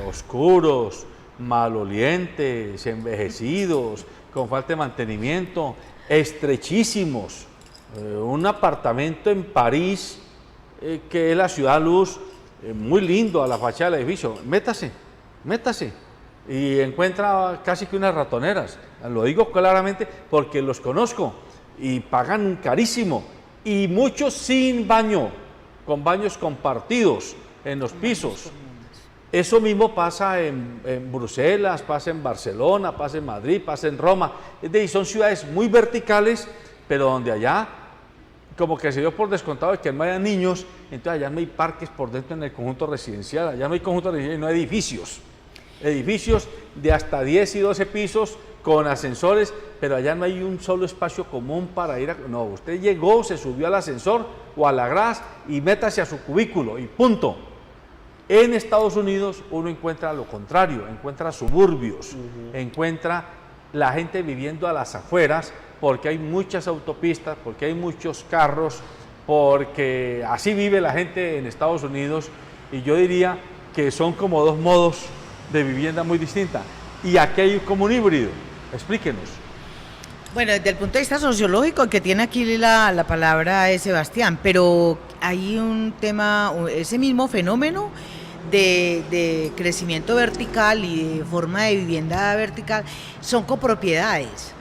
Oscuros, malolientes, envejecidos, con falta de mantenimiento, estrechísimos. Un apartamento en París, que es la ciudad luz, muy lindo a la fachada del edificio. Métase, y encuentra casi que unas ratoneras. Lo digo claramente porque los conozco y pagan carísimo, y muchos sin baño, con baños compartidos en los pisos. Eso mismo pasa en Bruselas, pasa en Barcelona, pasa en Madrid, pasa en Roma. Es decir, son ciudades muy verticales, pero donde allá como que se dio por descontado de que no haya niños, entonces allá no hay parques por dentro en el conjunto residencial, allá no hay conjunto residencial, no hay edificios. Edificios de hasta 10 y 12 pisos con ascensores, pero allá no hay un solo espacio común para ir a... No, usted llegó, se subió al ascensor o a la grada y métase a su cubículo y punto. En Estados Unidos uno encuentra lo contrario, encuentra suburbios, encuentra la gente viviendo a las afueras, porque hay muchas autopistas, porque hay muchos carros, porque así vive la gente en Estados Unidos, y yo diría que son como dos modos de vivienda muy distinta. Y aquí hay como un híbrido. Explíquenos. Bueno, desde el punto de vista sociológico, el que tiene aquí la palabra es Sebastián, pero hay un tema, ese mismo fenómeno de crecimiento vertical y de forma de vivienda vertical, son copropiedades.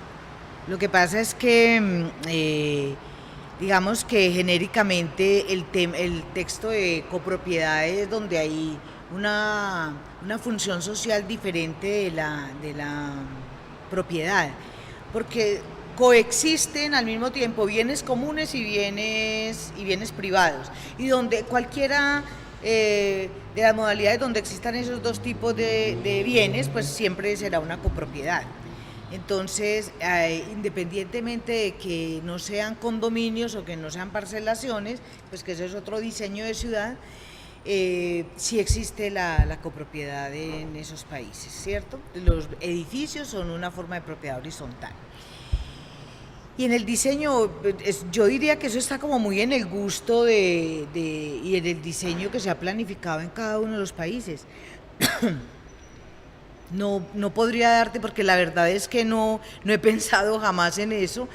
Lo que pasa es que, digamos que genéricamente el texto de copropiedades, donde hay una función social diferente de la propiedad, porque coexisten al mismo tiempo bienes comunes y bienes privados, y donde cualquiera de las modalidades donde existan esos dos tipos de bienes, pues siempre será una copropiedad. Entonces, independientemente de que no sean condominios o que no sean parcelaciones, pues que eso es otro diseño de ciudad, sí existe la copropiedad en esos países, ¿cierto? Los edificios son una forma de propiedad horizontal. Y en el diseño, yo diría que eso está como muy en el gusto y en el diseño que se ha planificado en cada uno de los países. No podría darte, porque la verdad es que no he pensado jamás en eso,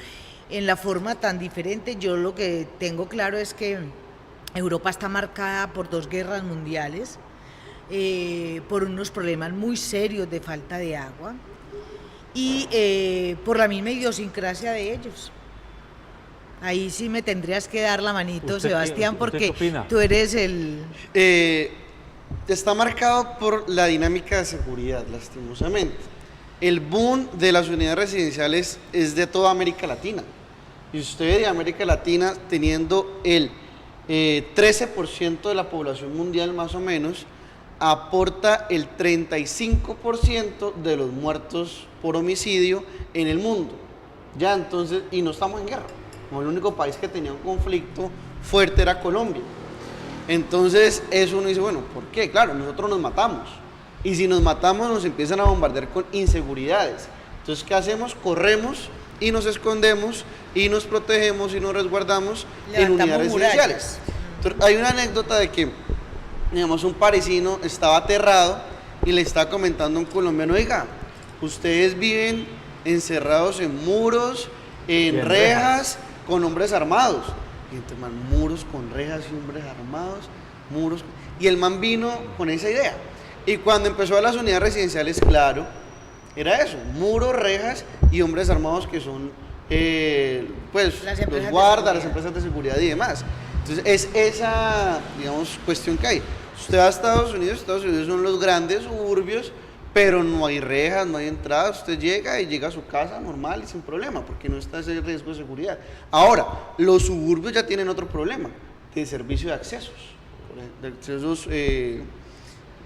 en la forma tan diferente. Yo lo que tengo claro es que Europa está marcada por 2 guerras mundiales, por unos problemas muy serios de falta de agua y por la misma idiosincrasia de ellos. Ahí sí me tendrías que dar la manito, Sebastián, porque tú eres el... Está marcado por la dinámica de seguridad, lastimosamente. El boom de las unidades residenciales es de toda América Latina. Y usted ve de América Latina teniendo el 13% de la población mundial más o menos, aporta el 35% de los muertos por homicidio en el mundo. Ya entonces, y no estamos en guerra. Como el único país que tenía un conflicto fuerte era Colombia. Entonces, eso uno dice, bueno, ¿por qué? Claro, nosotros nos matamos. Y si nos matamos, nos empiezan a bombardear con inseguridades. Entonces, ¿qué hacemos? Corremos y nos escondemos y nos protegemos y nos resguardamos en unidades residenciales. Entonces, hay una anécdota de que, digamos, un parisino estaba aterrado y le estaba comentando a un colombiano, oiga, ustedes viven encerrados en muros, en rejas, con hombres armados. Y entonces, man, muros con rejas y hombres armados, muros. Y el man vino con esa idea. Y cuando empezó a las unidades residenciales, claro, era eso, muros, rejas y hombres armados que son, pues, los guardas, las empresas de seguridad y demás. Entonces es esa, digamos, cuestión que hay. Usted va a Estados Unidos son los grandes suburbios, pero no hay rejas, no hay entradas, usted llega y llega a su casa normal y sin problema, porque no está ese riesgo de seguridad. Ahora, los suburbios ya tienen otro problema, de servicio de accesos,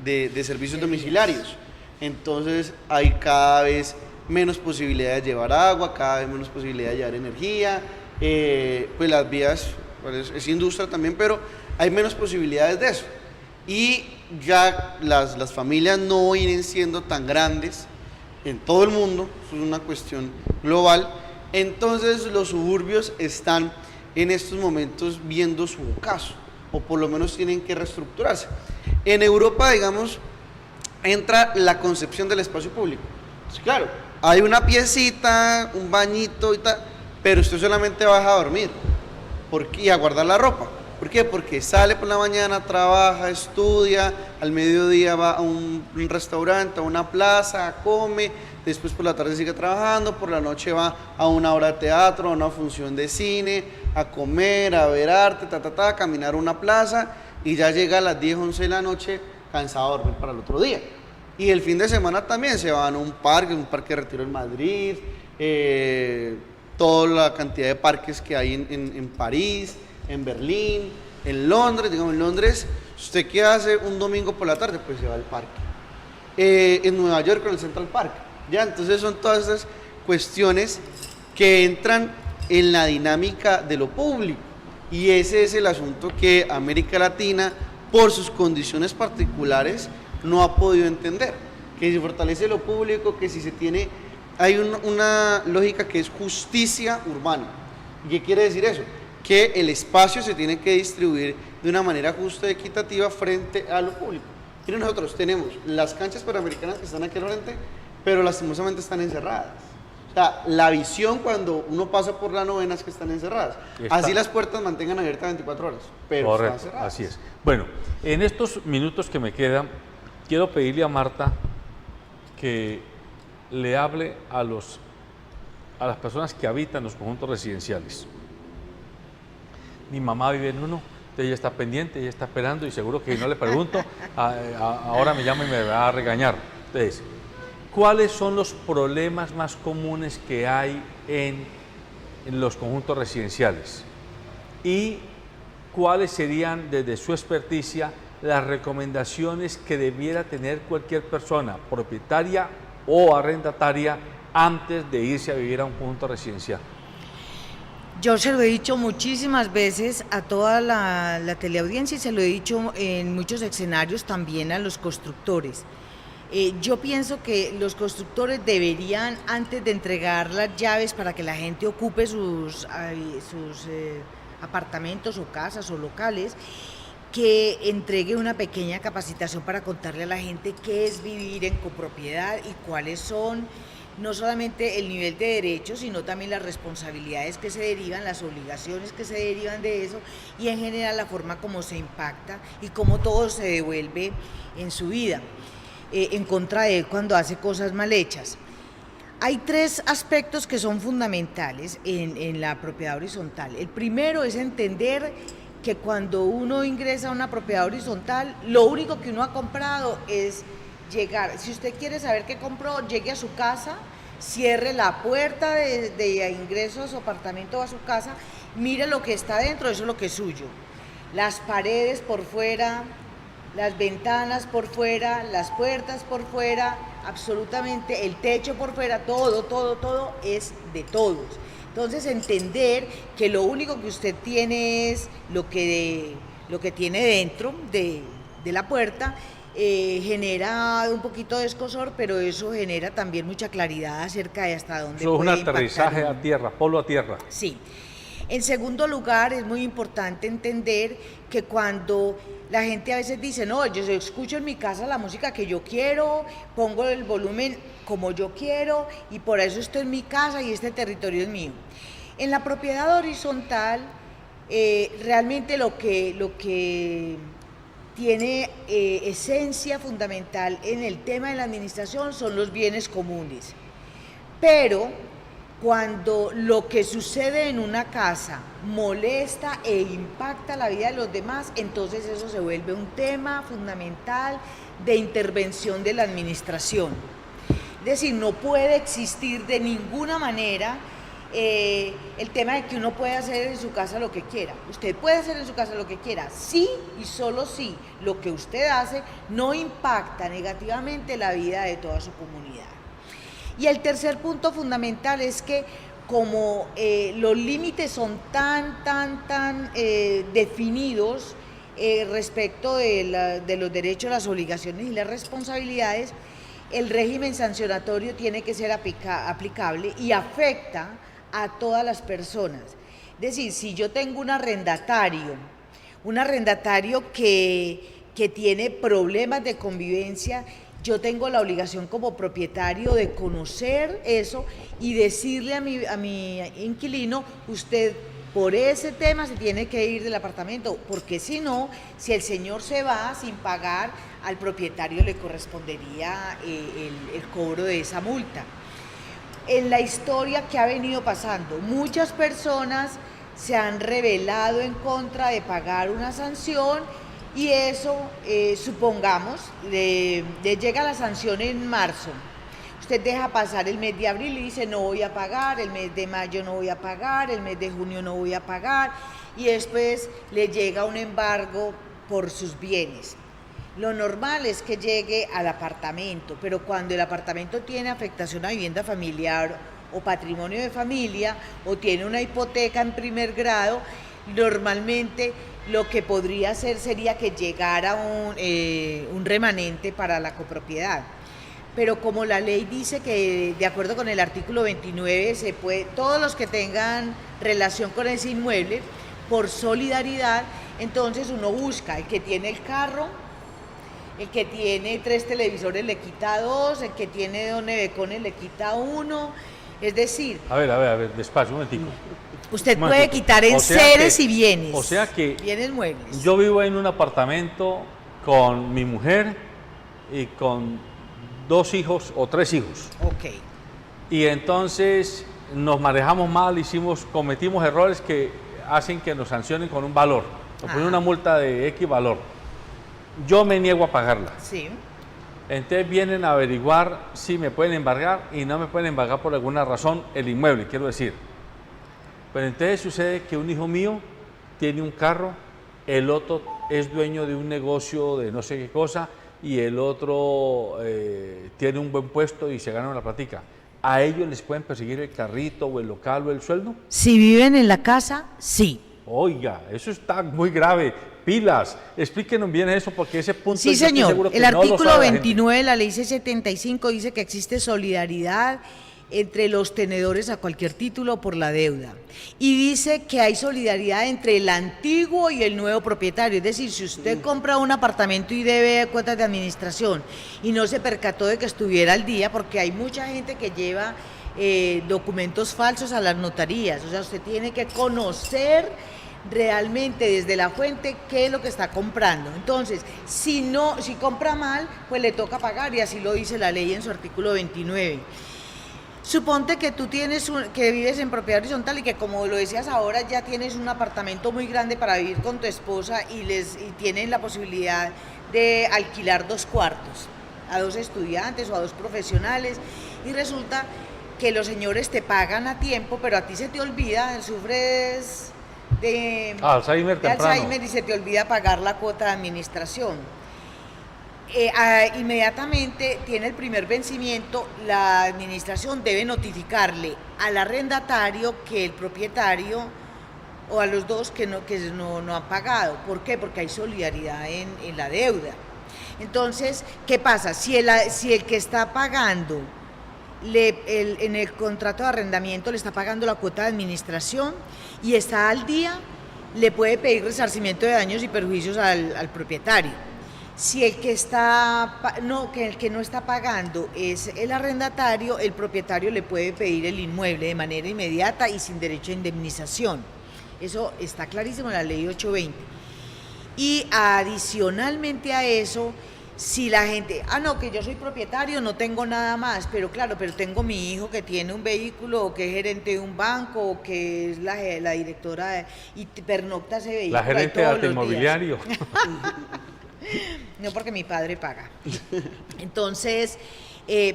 de servicios domiciliarios. Entonces hay cada vez menos posibilidades de llevar agua, cada vez menos posibilidades de llevar energía, pues las vías, pues es industria también, pero hay menos posibilidades de eso. Y ya las familias no vienen siendo tan grandes en todo el mundo, eso es una cuestión global, entonces los suburbios están en estos momentos viendo su ocaso, o por lo menos tienen que reestructurarse. En Europa, digamos, entra la concepción del espacio público. Pues claro, hay una piecita, un bañito y tal, pero usted solamente baja a dormir y a guardar la ropa. ¿Por qué? Porque sale por la mañana, trabaja, estudia, al mediodía va a un restaurante, a una plaza, come, después por la tarde sigue trabajando, por la noche va a una obra de teatro, a una función de cine, a comer, a ver arte, a caminar a una plaza y ya llega a las 10, 11 de la noche cansado de dormir para el otro día. Y el fin de semana también se van a un parque de Retiro en Madrid, toda la cantidad de parques que hay en París, en Berlín, en Londres. Digamos, en Londres, ¿usted qué hace un domingo por la tarde? Pues se va al parque. En Nueva York, en el Central Park. ¿Ya? Entonces son todas esas cuestiones que entran en la dinámica de lo público. Y ese es el asunto que América Latina, por sus condiciones particulares, no ha podido entender. Que se fortalece lo público, que si se tiene... Hay una lógica que es justicia urbana. ¿Y qué quiere decir eso? Que el espacio se tiene que distribuir de una manera justa y equitativa frente a lo público. Y nosotros tenemos las canchas panamericanas que están aquí al frente, pero lastimosamente están encerradas. O sea, la visión cuando uno pasa por la novena es que están encerradas. Así las puertas mantengan abiertas 24 horas, pero correcto, están cerradas. así es. Bueno, en estos minutos que me quedan, quiero pedirle a Marta que le hable a las personas que habitan los conjuntos residenciales. Mi mamá vive en uno, ella está pendiente, ella está esperando y seguro que si no le pregunto, ahora me llama y me va a regañar. Entonces, ¿cuáles son los problemas más comunes que hay en los conjuntos residenciales? Y cuáles serían, desde su experticia, las recomendaciones que debiera tener cualquier persona, propietaria o arrendataria, antes de irse a vivir a un conjunto residencial? Yo se lo he dicho muchísimas veces a toda la teleaudiencia y se lo he dicho en muchos escenarios también a los constructores. Yo pienso que los constructores deberían, antes de entregar las llaves para que la gente ocupe sus apartamentos o casas o locales, que entregue una pequeña capacitación para contarle a la gente qué es vivir en copropiedad y cuáles son no solamente el nivel de derechos, sino también las responsabilidades que se derivan, las obligaciones que se derivan de eso y en general la forma como se impacta y cómo todo se devuelve en su vida, en contra de él cuando hace cosas mal hechas. Hay tres aspectos que son fundamentales en la propiedad horizontal. El primero es entender que cuando uno ingresa a una propiedad horizontal, lo único que uno ha comprado es llegar. Si usted quiere saber qué compró, llegue a su casa, cierre la puerta de ingreso a su apartamento o a su casa, mire lo que está dentro, eso es lo que es suyo. Las paredes por fuera, las ventanas por fuera, las puertas por fuera, absolutamente el techo por fuera, todo es de todos. Entonces entender que lo único que usted tiene es lo que tiene dentro de la puerta. Genera un poquito de escozor, pero eso genera también mucha claridad acerca de hasta dónde eso puede es un aterrizaje a tierra, polo a tierra. Sí. En segundo lugar, es muy importante entender que cuando la gente a veces dice, no, yo escucho en mi casa la música que yo quiero, pongo el volumen como yo quiero y por eso estoy en mi casa y este territorio es mío. En la propiedad horizontal, realmente lo que tiene esencia fundamental en el tema de la administración son los bienes comunes, pero cuando lo que sucede en una casa molesta e impacta la vida de los demás, entonces eso se vuelve un tema fundamental de intervención de la administración. Es decir, no puede existir de ninguna manera el tema de que uno puede hacer en su casa lo que quiera. Usted puede hacer en su casa lo que quiera, sí y solo si lo que usted hace no impacta negativamente la vida de toda su comunidad. Y el tercer punto fundamental es que como los límites son tan definidos respecto de los derechos, las obligaciones y las responsabilidades, el régimen sancionatorio tiene que ser aplicable y afecta a todas las personas. Es decir, si yo tengo un arrendatario que tiene problemas de convivencia, yo tengo la obligación como propietario de conocer eso y decirle a mi inquilino, usted por ese tema se tiene que ir del apartamento, porque si no, si el señor se va sin pagar, al propietario le correspondería el cobro de esa multa. En la historia que ha venido pasando, muchas personas se han rebelado en contra de pagar una sanción. Y eso, supongamos, llega la sanción en marzo, usted deja pasar el mes de abril y dice no voy a pagar, el mes de mayo no voy a pagar, el mes de junio no voy a pagar, y después le llega un embargo por sus bienes. Lo normal es que llegue al apartamento, pero cuando el apartamento tiene afectación a vivienda familiar o patrimonio de familia, o tiene una hipoteca en primer grado, normalmente lo que podría hacer sería que llegara un remanente para la copropiedad. Pero como la ley dice que de acuerdo con el artículo 29 se puede, todos los que tengan relación con ese inmueble, por solidaridad, entonces uno busca el que tiene el carro, el que tiene 3 televisores le quita 2, el que tiene 2 nevecones le quita 1, es decir... A ver, despacio, un momentico. Usted puede quitar enseres y bienes. O sea que bienes muebles. Yo vivo en un apartamento con mi mujer y con 2 hijos o 3 hijos. Ok. Y entonces nos manejamos mal, cometimos errores que hacen que nos sancionen con un valor. Nos ponen una multa de X valor. Yo me niego a pagarla. Sí. Entonces vienen a averiguar si me pueden embargar y no me pueden embargar por alguna razón el inmueble, quiero decir. Pero entonces sucede que un hijo mío tiene un carro, el otro es dueño de un negocio de no sé qué cosa y el otro tiene un buen puesto y se gana una platica. ¿A ellos les pueden perseguir el carrito o el local o el sueldo? Si viven en la casa, sí. Oiga, eso está muy grave. Pilas, explíquenos bien eso porque ese punto... Sí, señor, el artículo 29 de la ley C75 dice que existe solidaridad entre los tenedores a cualquier título por la deuda. Y dice que hay solidaridad entre el antiguo y el nuevo propietario. Es decir, si usted compra un apartamento y debe cuotas de administración y no se percató de que estuviera al día, porque hay mucha gente que lleva documentos falsos a las notarías. O sea, usted tiene que conocer realmente desde la fuente qué es lo que está comprando. Entonces, si compra mal, pues le toca pagar, y así lo dice la ley en su artículo 29. Suponte que tú que vives en propiedad horizontal y que, como lo decías ahora, ya tienes un apartamento muy grande para vivir con tu esposa y tienen la posibilidad de alquilar 2 cuartos a 2 estudiantes o a 2 profesionales, y resulta que los señores te pagan a tiempo, pero a ti se te olvida, sufres de Alzheimer y se te olvida pagar la cuota de administración. Inmediatamente tiene el primer vencimiento, la administración debe notificarle al arrendatario que el propietario, o a los dos, que no han pagado. ¿Por qué? Porque hay solidaridad en la deuda. Entonces, ¿qué pasa? Si el que está pagando en el contrato de arrendamiento le está pagando la cuota de administración y está al día, le puede pedir resarcimiento de daños y perjuicios al propietario. Si el que no está pagando es el arrendatario, el propietario le puede pedir el inmueble de manera inmediata y sin derecho a indemnización. Eso está clarísimo en la ley 820. Y adicionalmente a eso, Si la gente, no, que yo soy propietario, no tengo nada más, pero claro, pero tengo mi hijo que tiene un vehículo, o que es gerente de un banco, o que es la directora, y pernocta ese vehículo. La gerente de arte inmobiliario. No, porque mi padre paga. Entonces,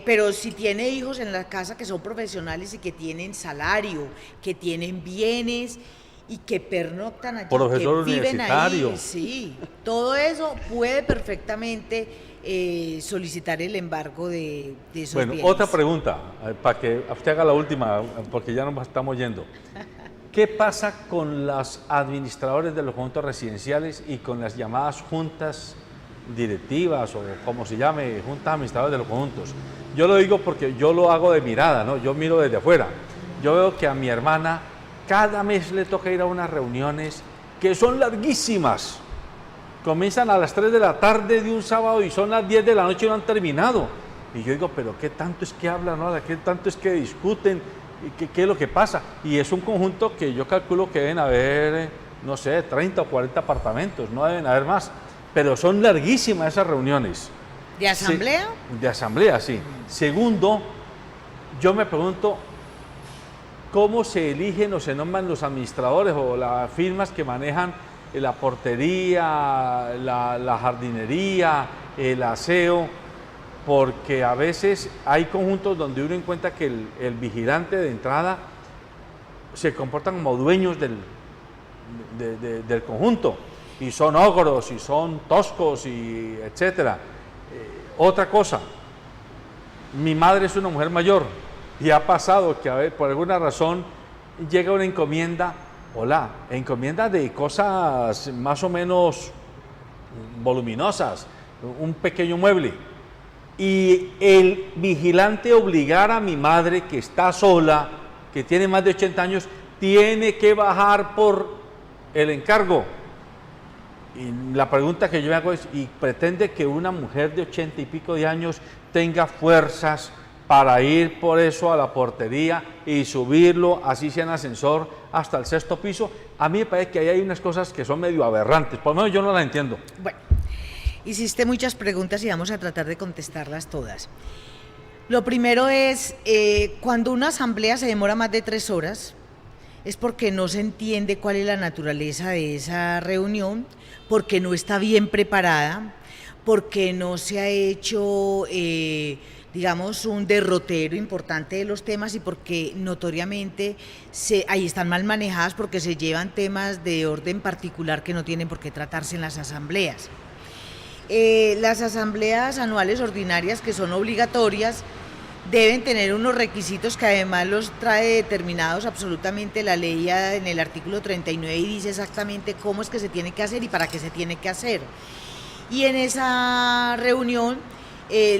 pero si tiene hijos en la casa que son profesionales y que tienen salario, que tienen bienes y que pernoctan allí, profesor que viven universitario. ahí, sí, todo eso puede perfectamente solicitar el embargo de esos bienes. Otra pregunta, para que usted haga la última, porque ya nos estamos yendo. ¿Qué pasa con los administradores de los conjuntos residenciales y con las llamadas juntas directivas, o como se llame, juntas administradoras de los conjuntos? Yo lo digo porque yo lo hago de mirada, ¿no? Yo miro desde afuera. Yo veo que a mi hermana cada mes le toca ir a unas reuniones que son larguísimas. Comienzan a las 3 de la tarde de un sábado y son las 10 de la noche y no han terminado. Y yo digo, pero ¿qué tanto es que hablan ahora? ¿Qué tanto es que discuten? ¿Qué es lo que pasa? Y es un conjunto que yo calculo que deben haber, no sé, 30 o 40 apartamentos, no deben haber más. Pero son larguísimas esas reuniones. ¿De asamblea? Sí, de asamblea, sí. Segundo, yo me pregunto, ¿cómo se eligen o se nombran los administradores o las firmas que manejan la portería, la jardinería, el aseo? Porque a veces hay conjuntos donde uno encuentra que el vigilante de entrada se comportan como dueños del conjunto, y son ogros, y son toscos, y etcétera. Otra cosa, mi madre es una mujer mayor, y ha pasado que por alguna razón llega una encomienda, encomienda de cosas más o menos voluminosas, un pequeño mueble, y el vigilante obligar a mi madre, que está sola, que tiene más de 80 años, tiene que bajar por el encargo. Y la pregunta que yo me hago es, ¿y pretende que una mujer de 80 y pico de años tenga fuerzas para ir por eso a la portería y subirlo, así sea en ascensor, hasta el 6º piso? A mí me parece que ahí hay unas cosas que son medio aberrantes, por lo menos yo no las entiendo. Bueno, hiciste muchas preguntas y vamos a tratar de contestarlas todas. Lo primero es, cuando una asamblea se demora más de 3 horas, es porque no se entiende cuál es la naturaleza de esa reunión, porque no está bien preparada, porque no se ha hecho, digamos, un derrotero importante de los temas, y porque notoriamente ahí están mal manejadas, porque se llevan temas de orden particular que no tienen por qué tratarse en las asambleas. Las asambleas anuales ordinarias, que son obligatorias, deben tener unos requisitos que además los trae determinados absolutamente la ley en el artículo 39, y dice exactamente cómo es que se tiene que hacer y para qué se tiene que hacer. Y en esa reunión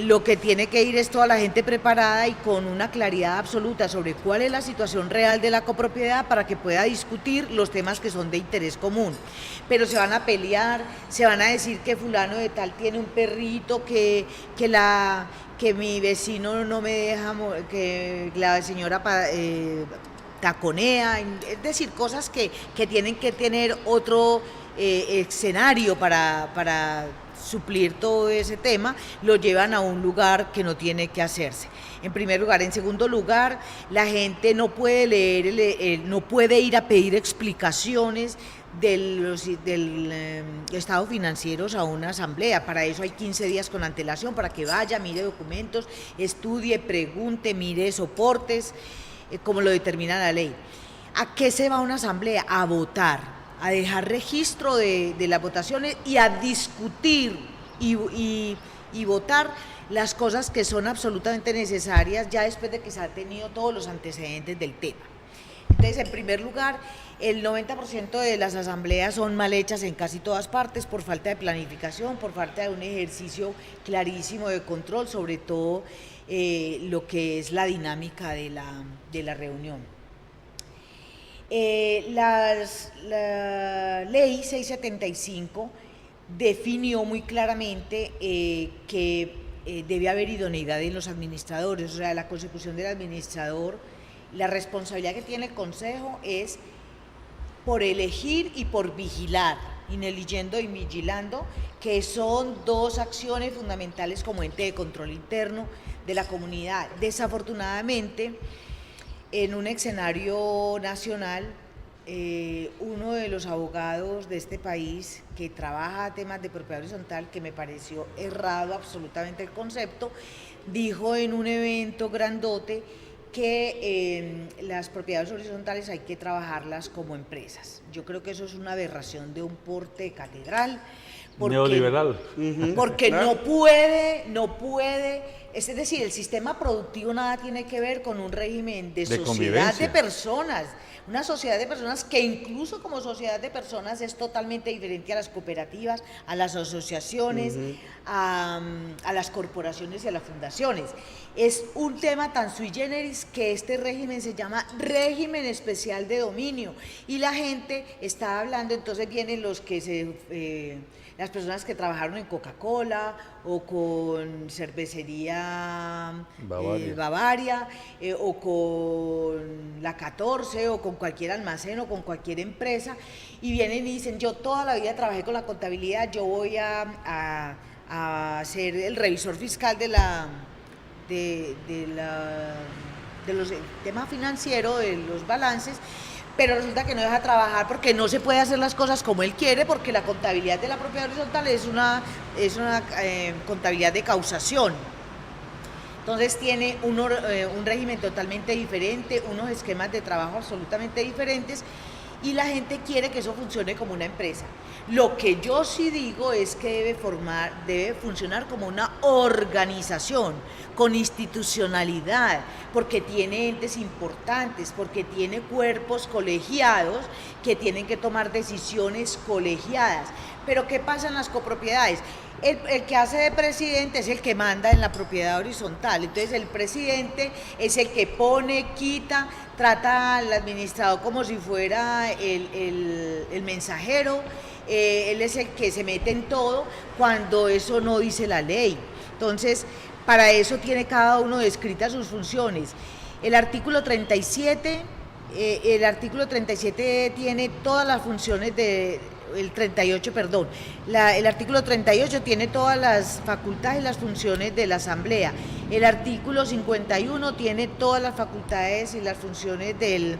lo que tiene que ir es toda la gente preparada y con una claridad absoluta sobre cuál es la situación real de la copropiedad, para que pueda discutir los temas que son de interés común. Pero se van a pelear, se van a decir que fulano de tal tiene un perrito, que mi vecino no me deja, que la señora taconea, es decir, cosas que tienen que tener otro escenario para suplir todo ese tema, lo llevan a un lugar que no tiene que hacerse. En primer lugar. En segundo lugar, la gente no puede leer, no puede ir a pedir explicaciones del estado financieros a una asamblea. Para eso hay 15 días con antelación, para que vaya, mire documentos, estudie, pregunte, mire soportes, como lo determina la ley. ¿A qué se va una asamblea? A votar, a dejar registro de las votaciones y a discutir y votar las cosas que son absolutamente necesarias, ya después de que se han tenido todos los antecedentes del tema. Entonces, en primer lugar, el 90% de las asambleas son mal hechas en casi todas partes, por falta de planificación, por falta de un ejercicio clarísimo de control, sobre todo lo que es la dinámica de la reunión. La ley 675 definió muy claramente que debe haber idoneidad en los administradores, o sea, la consecución del administrador. La responsabilidad que tiene el Consejo es por elegir y por vigilar Ineligiendo y Vigilando, que son dos acciones fundamentales como ente de control interno de la comunidad. Desafortunadamente, en un escenario nacional, uno de los abogados de este país que trabaja temas de propiedad horizontal, que me pareció errado absolutamente el concepto, dijo en un evento grandote que las propiedades horizontales hay que trabajarlas como empresas. Yo creo que eso es una aberración de un porte de catedral. Neoliberal. Porque no puede, es decir, el sistema productivo nada tiene que ver con un régimen de sociedad de personas, una sociedad de personas que incluso como sociedad de personas es totalmente diferente a las cooperativas, a las asociaciones, a las corporaciones y a las fundaciones. Es un tema tan sui generis que este régimen se llama régimen especial de dominio y la gente está hablando, entonces vienen los que las personas que trabajaron en Coca-Cola o con cervecería Bavaria o con la 14 o con cualquier almacén o con cualquier empresa y vienen y dicen, yo toda la vida trabajé con la contabilidad, yo voy a ser el revisor fiscal de los temas financieros, de los balances, pero resulta que no deja trabajar porque no se puede hacer las cosas como él quiere, porque la contabilidad de la propiedad horizontal es una contabilidad de causación. Entonces tiene un régimen totalmente diferente, unos esquemas de trabajo absolutamente diferentes y la gente quiere que eso funcione como una empresa. Lo que yo sí digo es que debe funcionar como una organización, con institucionalidad, porque tiene entes importantes, porque tiene cuerpos colegiados que tienen que tomar decisiones colegiadas. Pero ¿qué pasa en las copropiedades? El que hace de presidente es el que manda en la propiedad horizontal, entonces el presidente es el que pone, quita, trata al administrador como si fuera el mensajero, él es el que se mete en todo cuando eso no dice la ley. Entonces, para eso tiene cada uno descritas sus funciones. El artículo 37 tiene todas las funciones el 38, perdón. El artículo 38 tiene todas las facultades y las funciones de la Asamblea. El artículo 51 tiene todas las facultades y las funciones del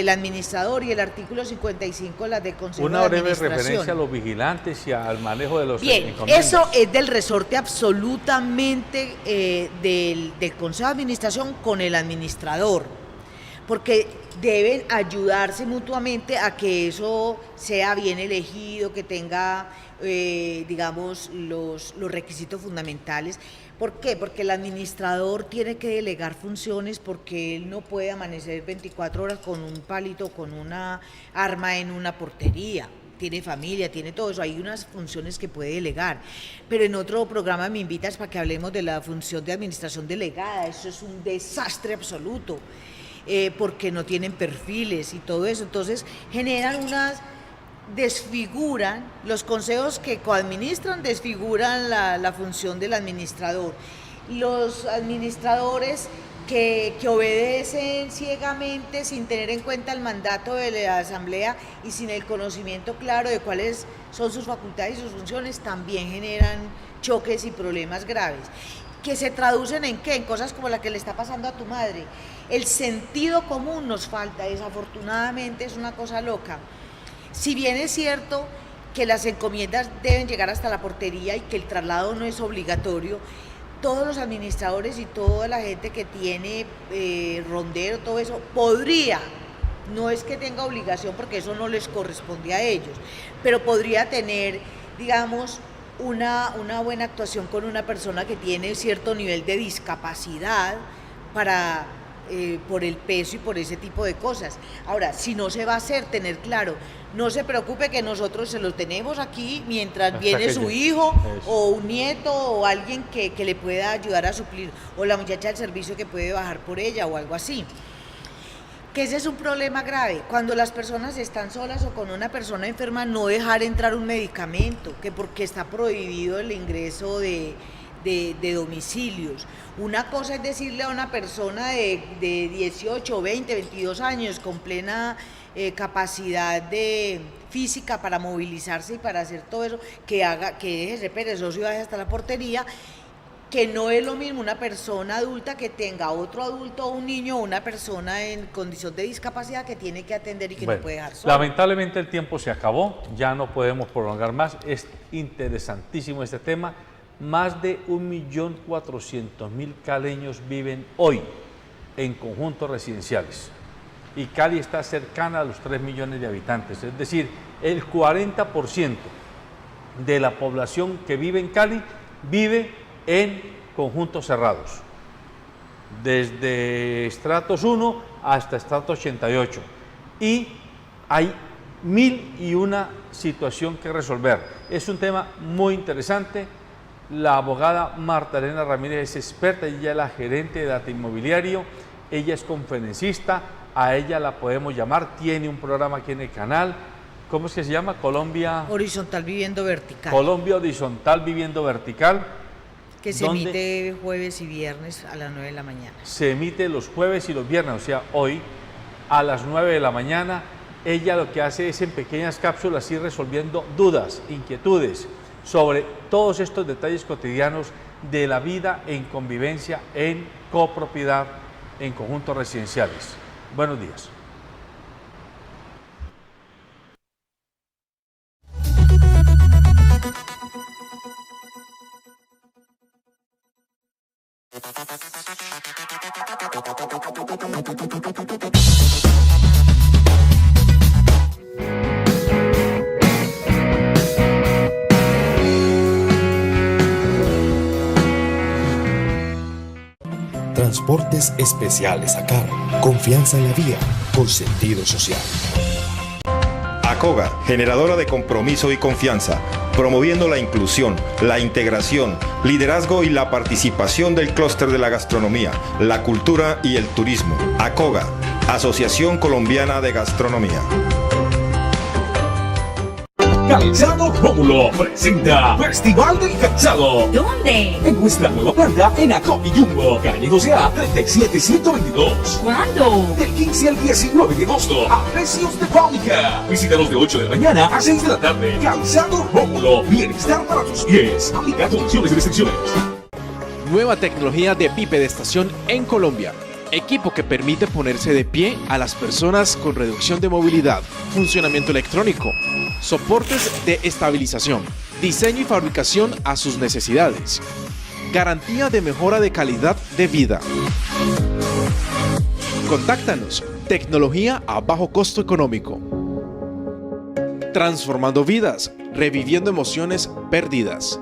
administrador y el artículo 55 las del Consejo de Administración. Una breve referencia a los vigilantes y al manejo de los encomiendas. Bien, eso es del resorte absolutamente del Consejo de Administración con el administrador, porque deben ayudarse mutuamente a que eso sea bien elegido, que tenga, digamos, los requisitos fundamentales. ¿Por qué? Porque el administrador tiene que delegar funciones porque él no puede amanecer 24 horas con un palito, con una arma en una portería. Tiene familia, tiene todo eso, hay unas funciones que puede delegar. Pero en otro programa me invitas para que hablemos de la función de administración delegada, eso es un desastre absoluto. Porque no tienen perfiles y todo eso, entonces desfiguran, los consejos que coadministran desfiguran la función del administrador. Los administradores que obedecen ciegamente sin tener en cuenta el mandato de la Asamblea y sin el conocimiento claro de cuáles son sus facultades y sus funciones, también generan choques y problemas graves. ¿Que se traducen en qué? En cosas como la que le está pasando a tu madre. El sentido común nos falta, desafortunadamente es una cosa loca. Si bien es cierto que las encomiendas deben llegar hasta la portería y que el traslado no es obligatorio, todos los administradores y toda la gente que tiene rondero, todo eso, podría, no es que tenga obligación porque eso no les corresponde a ellos, pero podría tener, digamos, una buena actuación con una persona que tiene cierto nivel de discapacidad por el peso y por ese tipo de cosas. Ahora, si no se va a hacer, tener claro, no se preocupe que nosotros se lo tenemos aquí mientras viene su hijo o un nieto o alguien que le pueda ayudar a suplir, o la muchacha del servicio que puede bajar por ella o algo así. Que ese es un problema grave, cuando las personas están solas o con una persona enferma, no dejar entrar un medicamento, que porque está prohibido el ingreso de domicilios. Una cosa es decirle a una persona de 18, 20, 22 años con plena capacidad física para movilizarse y para hacer todo eso, que deje ser perezoso y vaya hasta la portería, que no es lo mismo una persona adulta que tenga otro adulto o un niño o una persona en condición de discapacidad que tiene que atender y que no puede dejar solo. Lamentablemente el tiempo se acabó, ya no podemos prolongar más, es interesantísimo este tema. Más de 1.400.000 caleños viven hoy en conjuntos residenciales y Cali está cercana a los 3 millones de habitantes, es decir, el 40% de la población que vive en Cali vive en conjuntos cerrados, desde estratos 1 hasta estratos 88, y hay 1001 situación que resolver. Es un tema muy interesante. La abogada Marta Elena Ramírez es experta, ella es la gerente de Data Inmobiliario, ella es conferencista, a ella la podemos llamar, tiene un programa aquí en el canal. ¿Cómo es que se llama? Colombia Horizontal Viviendo Vertical. Colombia Horizontal Viviendo Vertical. Que se emite jueves y viernes a las 9 de la mañana. Se emite los jueves y los viernes, o sea, hoy a las 9 de la mañana. Ella lo que hace es en pequeñas cápsulas ir resolviendo dudas, inquietudes sobre todos estos detalles cotidianos de la vida en convivencia, en copropiedad, en conjuntos residenciales. Buenos días. Transportes especiales ACAR. Confianza en la vía con sentido social. ACOGA, generadora de compromiso y confianza, promoviendo la inclusión, la integración, liderazgo y la participación del clúster de la gastronomía, la cultura y el turismo. ACOGA, Asociación Colombiana de Gastronomía. Calzado Rómulo presenta Festival del Calzado. ¿Dónde? En nuestra nueva planta en Acopi Jumbo, calle 12A 37122. ¿Cuándo? Del 15 al 19 de agosto, a precios de fábrica. Visítanos de 8 de la mañana a 6 de la tarde. Calzado Rómulo, bienestar para tus pies. Aplica condiciones y restricciones. Nueva tecnología de pipe de estación en Colombia. Equipo que permite ponerse de pie a las personas con reducción de movilidad, funcionamiento electrónico, soportes de estabilización, diseño y fabricación a sus necesidades, garantía de mejora de calidad de vida. Contáctanos, tecnología a bajo costo económico. Transformando vidas, reviviendo emociones perdidas.